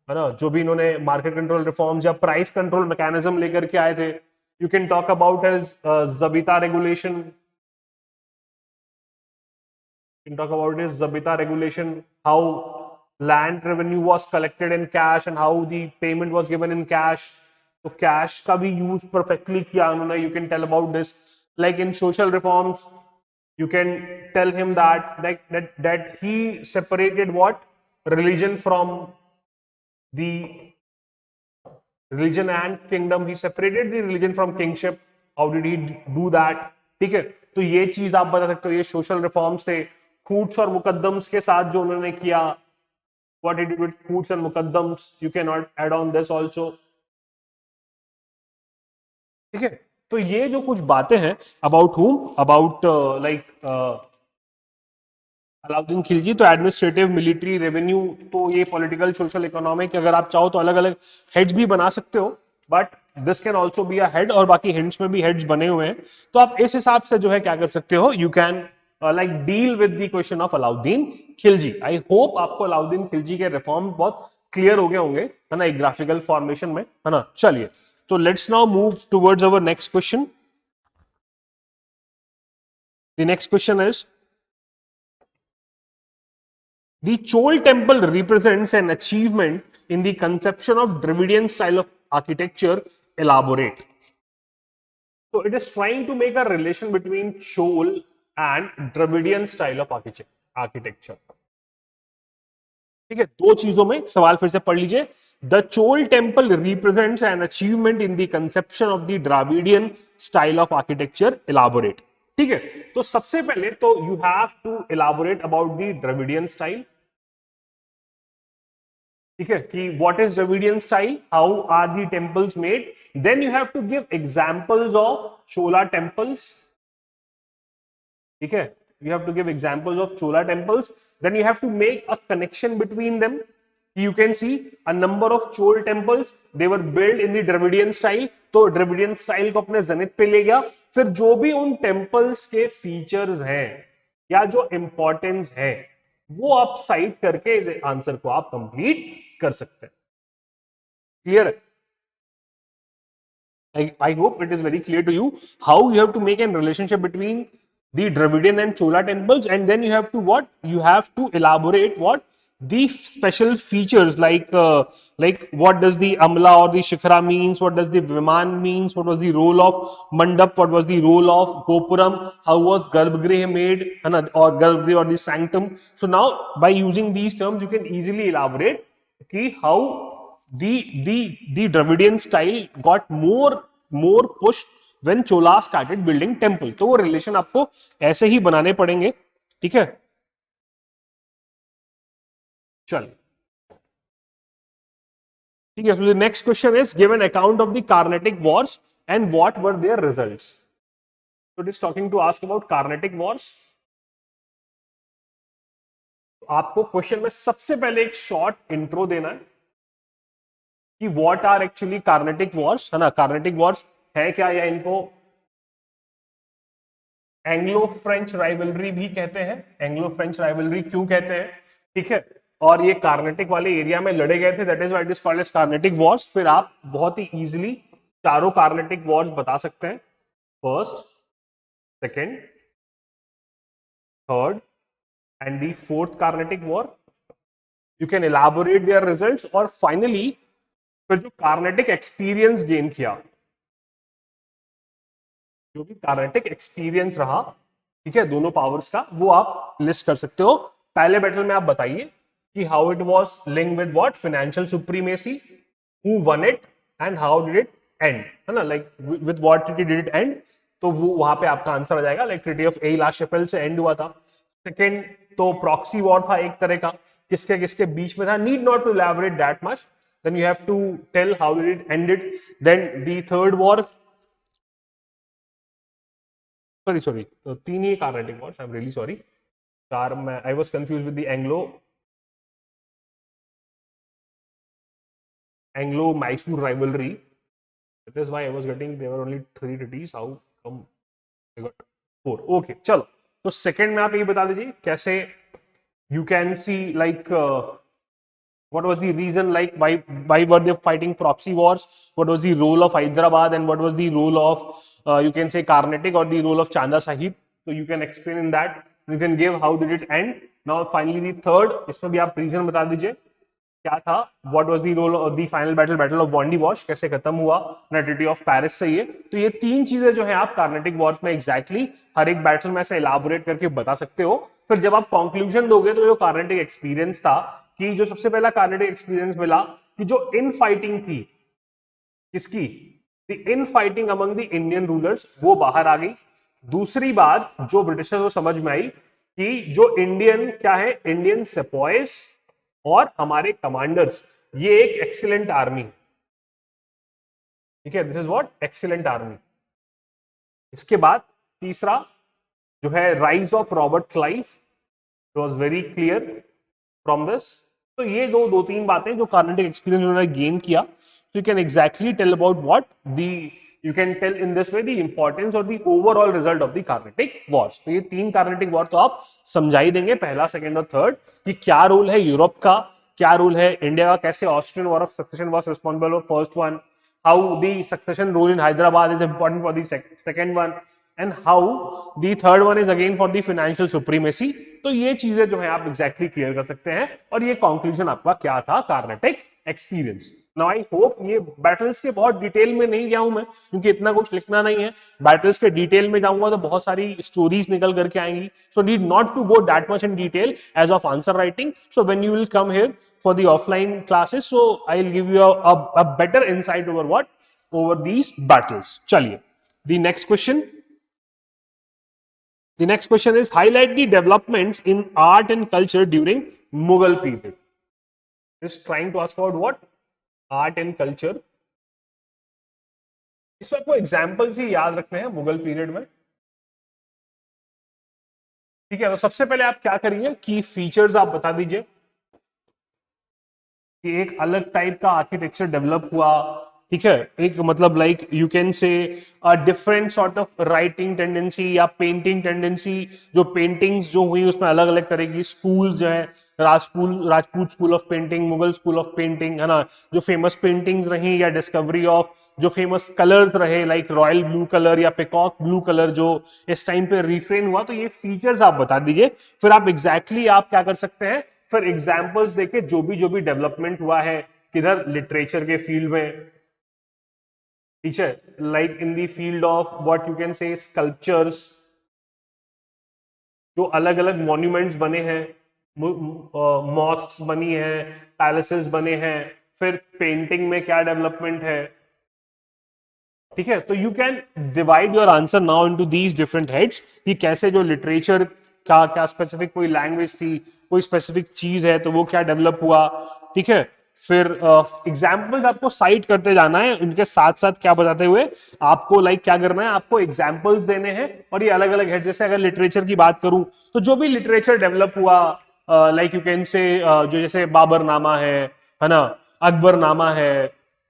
है ना, जो भी इन्होंने मार्केट कंट्रोल रिफॉर्म्स या प्राइस कंट्रोल मैकेनिज्म लेकर के आए थे। You can talk about as zabita regulation, can talk about is Zabita regulation, how land revenue was collected in cash and how the payment was given in cash. तो cash का भी use perfectly किया उन्होंने। You can tell about this. Like in social reforms, you can tell him that that he separated what religion from the religion and kingdom. He separated the religion from kingship. How did he do that? ठीक है, तो ये चीज आप बता सकते हो, ये सोशल रिफॉर्म्स थे। खूट्स और मुकद्दम्स के साथ जो उन्होंने किया, what he did with khuts and muqaddams, you can not add on this also. ठीक है, तो ये जो कुछ बातें हैं अबाउट हुम, अबाउट लाइक अलाउद्दीन खिलजी, तो एडमिनिस्ट्रेटिव, मिलिट्री, रेवेन्यू, तो ये पॉलिटिकल, सोशल, इकोनॉमिक, अगर आप चाहो तो अलग अलग हेड्स भी बना सकते हो, but this can also be a head, और बाकी हिंट्स में भी हेड्स बने हुए हैं। तो आप इस हिसाब से जो है क्या कर सकते हो, you can like deal with the question of Alauddin Khilji. I hope आपको अलाउद्दीन खिलजी के रिफॉर्म बहुत क्लियर हो गए होंगे, है ना, एक ग्राफिकल फॉर्मेशन में, है ना। चलिए, तो let's now move towards our next question. The next question is, the Chol temple represents an achievement in the conception of Dravidian style of architecture. Elaborate. So it is trying to make a relation between Chol and Dravidian style of architecture. ठीक है, दो चीजों में सवाल फिर से पढ़ लीजिए। The Chola temple represents an achievement in the conception of the Dravidian style of architecture. Elaborate. ठीक है, तो सबसे पहले तो you have to elaborate about the Dravidian style. ठीक है, कि what is Dravidian style, how are the temples made, then you have to give examples of Chola temples. ठीक है, you have to give examples of chola temples, then you have to make a connection between them. You can see a number of chol temples, they were built in the Dravidian style, तो Dravidian style को अपने जनित पे ले गया। फिर जो भी उन temples के features हैं या जो importance है, वो आप साइट करके इस आंसर को आप कंप्लीट कर सकते हैं। क्लियर है? I hope it is very clear to you how you have to make a relationship between the Dravidian and Chola temples, and then you have to what? You have to elaborate what? the special features like what does the Amla or the Shikhara means, what does the Viman means, what was the role of Mandap, what was the role of Gopuram, how was Garbhagriha made, or Garbhagriha or the sanctum. So now by using these terms you can easily elaborate how the Dravidian style got more pushed when Chola started building temple. तो वो relation आपको ऐसे ही बनाने पड़ेंगे, ठीक है. चल ठीक है. So the next question is, give an account of the Carnatic Wars and what were their results. So it is talking to ask about Carnatic Wars. आपको क्वेश्चन में सबसे पहले एक शॉर्ट इंट्रो देना है कि what are actually Carnatic wars, है ना. कार्नेटिक वॉर्स है क्या, या इनको एंग्लो फ्रेंच राइवलरी भी कहते हैं. एंग्लो फ्रेंच राइवलरी क्यों कहते हैं, ठीक है. और ये कार्नेटिक वाले एरिया में लड़े गए थे, that is why it is called as Carnatic wars. फिर आप बहुत ही इजीली चारों कार्नेटिक वॉर्स बता सकते हैं. First, second, third and the fourth Carnatic war. You can elaborate their results. और फाइनली फिर जो कार्नेटिक एक्सपीरियंस गेन किया, जो भी कार्नेटिक एक्सपीरियंस रहा, ठीक है, दोनों पावर्स का, वो आप लिस्ट कर सकते हो. पहले बैटल में आप बताइए कि how it was linked with what, financial supremacy, who one it and how did it and, है ना, like with what did it and. तो वो वहां पे आपका आंसर आ जाएगा, लाइक ट्रीटी ऑफ एला शेफेल से एंड हुआ था. सेकेंड तो प्रॉक्सी वॉर था एक तरह का, किसके किसके बीच में था. Need not to elaborate that much, then you have to tell how did it ended. Then the third war, sorry, तीन ही Carnatic wars, I am really sorry. चार में I was confuse with the Anglo Mysore rivalry. That is why I was getting there were only 3 cities. How come I got 4? Okay, चलो. तो second में आप ये बता दीजिए कैसे you can see like what was the reason, like why were they fighting proxy wars, what was the role of Hyderabad and what was the role of you can say Carnatic or the role of Chanda Sahib. So you can explain in that, you can give how did it end. Now finally the third, इसमें भी आप reason बता दीजिए क्या था, what was the role of the final battle, battle of Wandiwash, कैसे खत्म हुआ ट्रीटी ऑफ पेरिस से. ये तो ये तीन चीजें जो है आप कार्नेटिक वॉर्स में एग्जैक्टली हर एक बैटल में ऐसे इलाबोरेट करके बता सकते हो. फिर जब आप कंक्लूजन दोगे तो जो कार्नेटिक एक्सपीरियंस था, कि जो सबसे पहला कार्नेटिक एक्सपीरियंस मिला कि जो इन फाइटिंग थी, किसकी, the in fighting among the Indian rulers, वो बाहर आ गई. दूसरी बात जो ब्रिटिशर्स को समझ में आई कि जो इंडियन क्या है, इंडियन सेपॉयस और हमारे कमांडर्स, ये एक एक्सीलेंट आर्मी, ठीक है, this is what excellent army. इसके बाद तीसरा जो है rise of Robert Clive, it was very clear from this. तो ये दो तीन बातें जो कार्नेटिक एक्सपीरियंस उन्होंने गेन किया. So you can exactly tell about what you can tell in this way the importance or the overall result of the Carnatic Wars. तो ये तीन Carnatic War तो आप समझा ही देंगे, पहला, सेकंड और थर्ड, कि क्या रोल है यूरोप का, क्या रोल है इंडिया का, कैसे Austrian war of succession was responsible for first one, how the succession role in Hyderabad is important for the second one, and how the third one is again for the financial supremacy. तो ये चीजें जो है आप exactly clear कर सकते हैं. और ये कंक्लूजन आपका क्या था Carnatic experience. Now I hope ये बैटल्स के बहुत डिटेल में नहीं गया हूं मैं, क्योंकि इतना कुछ लिखना नहीं है. बैटल्स के डिटेल में जाऊंगा तो बहुत सारी स्टोरीज निकल करके आएंगी. So need not to go that much in detail as of answer writing. So when you will come here for the offline classes, so I will give you a better insight over what, over these battles. चलिए the next question. The next question is, highlight the developments in art and culture during Mughal period. Is trying to ask about what? Art and culture. इसमें आपको examples ही याद रखने हैं Mughal period में, ठीक है. तो सबसे पहले आप क्या करिए कि फीचर्स आप बता दीजिए कि एक अलग टाइप का आर्किटेक्चर डेवलप हुआ, ठीक है. एक मतलब लाइक यू कैन से different sort of writing tendency या पेंटिंग टेंडेंसी. जो पेंटिंग्स जो हुई उसमें अलग अलग तरह की स्कूल जो है, Rajput school of painting, Mughal school of painting, है ना. जो फेमस पेंटिंग्स रही या डिस्कवरी ऑफ जो फेमस कलर्स रहे लाइक रॉयल ब्लू कलर या पिकॉक ब्लू कलर जो इस टाइम पे रिफ्रेन हुआ. तो ये फीचर्स आप बता दीजिए. फिर आप एग्जैक्टली आप क्या कर सकते हैं फिर एग्जाम्पल्स देके जो भी डेवलपमेंट हुआ है किधर, लिटरेचर के फील्ड में, ठीक है, like in the field of what you can से स्कल्पचर्स, जो अलग अलग मॉन्यूमेंट्स बने हैं, मॉस्क्स बनी है, पैलेसेस बने हैं, फिर पेंटिंग में क्या डेवलपमेंट है, ठीक है। तो you can divide your answer now into these different heads कि कैसे जो लिटरेचर का क्या स्पेसिफिक कोई लैंग्वेज थी, कोई स्पेसिफिक चीज है तो वो क्या डेवलप हुआ, ठीक है। फिर एग्जाम्पल्स आपको साइट करते जाना है, उनके साथ साथ क्या बताते हुए आपको लाइक क्या करना है, आपको एग्जाम्पल्स देने हैं और ये अलग अलग हेड। जैसे अगर लिटरेचर की बात करूं तो जो भी लिटरेचर डेवलप हुआ, लाइक यू कैन से जो जैसे बाबर नामा है ना, अकबर नामा है,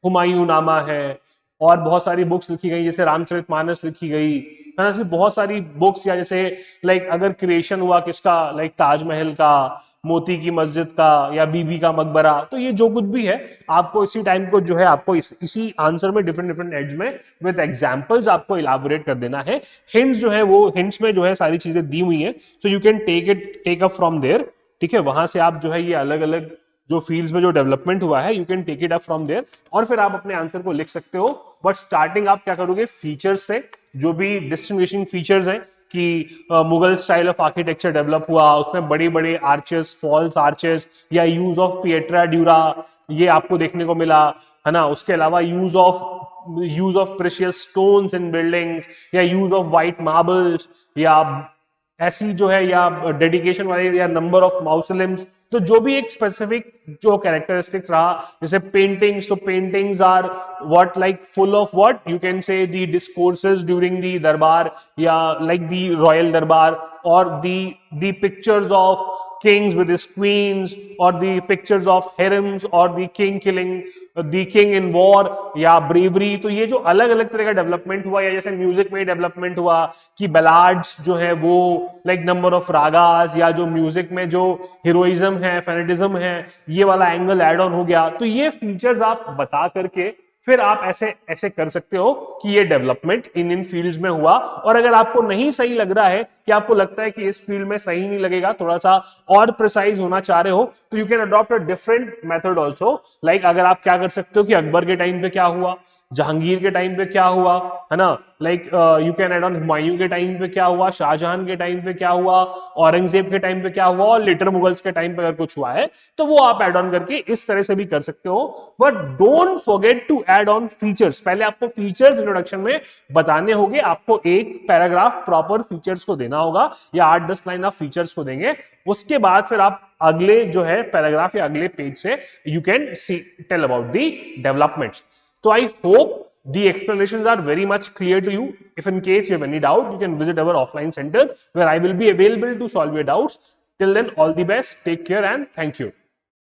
हुमायूं नामा है, और बहुत सारी बुक्स लिखी गई जैसे रामचरितमानस लिखी गई है ना, ऐसी बहुत सारी बुक्स। या जैसे लाइक अगर क्रिएशन हुआ किसका, लाइक ताजमहल का, मोती की मस्जिद का, या बीबी का मकबरा, तो ये जो कुछ भी है आपको इसी टाइम को जो है आपको इसी आंसर में डिफरेंट डिफरेंट एड्स में विद एग्जांपल्स आपको इलाबोरेट कर देना है। हिंट्स जो है वो हिंट्स में जो है सारी चीजें दी हुई है, so you can take up from there, ठीक है। वहां से आप जो है ये अलग अलग जो फील्ड्स में जो डेवलपमेंट हुआ है you can take it up from there और फिर आप अपने आंसर को लिख सकते हो। बट स्टार्टिंग आप क्या करोगे, फीचर्स से, जो भी डिस्टिंग्विशिंग फीचर्स हैं कि Mughal style of architecture develop हुआ, उसमें बड़े बड़े आर्चेस, फॉल्स आर्चेस, या यूज ऑफ पिएट्रा ड्यूरा ये आपको देखने को मिला, है ना। उसके अलावा use of precious stones in buildings, या यूज ऑफ व्हाइट मार्बल्स, या ऐसी जो है, या डेडिकेशन वाले, या नंबर ऑफ माउसोलेम्स। तो जो भी एक स्पेसिफिक जो कैरेक्टरिस्टिक्स रहा, जैसे पेंटिंग्स, तो paintings are what like full of what you can say the discourses during the दरबार, या लाइक दी रॉयल दरबार, और the pictures of kings with his queens, or the pictures of harems, or the king killing the king in war, या bravery। तो ये जो अलग अलग तरह का डेवलपमेंट हुआ, या जैसे म्यूजिक में डेवलपमेंट हुआ कि बैलाड्स जो है वो लाइक नंबर ऑफ रागास, या जो म्यूजिक में जो हीरोइज्म है, फेनेटिज्म है, ये वाला एंगल एड ऑन हो गया। तो ये फीचर्स आप बता करके फिर आप ऐसे ऐसे कर सकते हो कि ये डेवलपमेंट इन फील्ड्स में हुआ। और अगर आपको नहीं सही लग रहा है, कि आपको लगता है कि इस फील्ड में सही नहीं लगेगा, थोड़ा सा और प्रिसाइज होना चाह रहे हो, तो you can adopt a different method also. Like अगर आप क्या कर सकते हो कि अकबर के टाइम पे क्या हुआ, जहांगीर के टाइम पे क्या हुआ, है ना, like you can add on Humayun के टाइम पे क्या हुआ, शाहजहां के टाइम पे क्या हुआ, औरंगजेब के टाइम पे क्या हुआ, और लेटर मुगल्स के टाइम पे अगर कुछ हुआ है तो वो आप एड ऑन करके इस तरह से भी कर सकते हो। But don't forget to add on features. पहले आपको फीचर्स इंट्रोडक्शन में बताने होंगे, आपको एक पैराग्राफ प्रॉपर फीचर्स को देना होगा, या 8-10 लाइन आप फीचर्स को देंगे। उसके बाद फिर आप अगले जो है पैराग्राफ या अगले पेज से you can see tell about the developments. So I hope the explanations are very much clear to you. If in case you have any doubt, you can visit our offline center where I will be available to solve your doubts. Till then, all the best. Take care and thank you.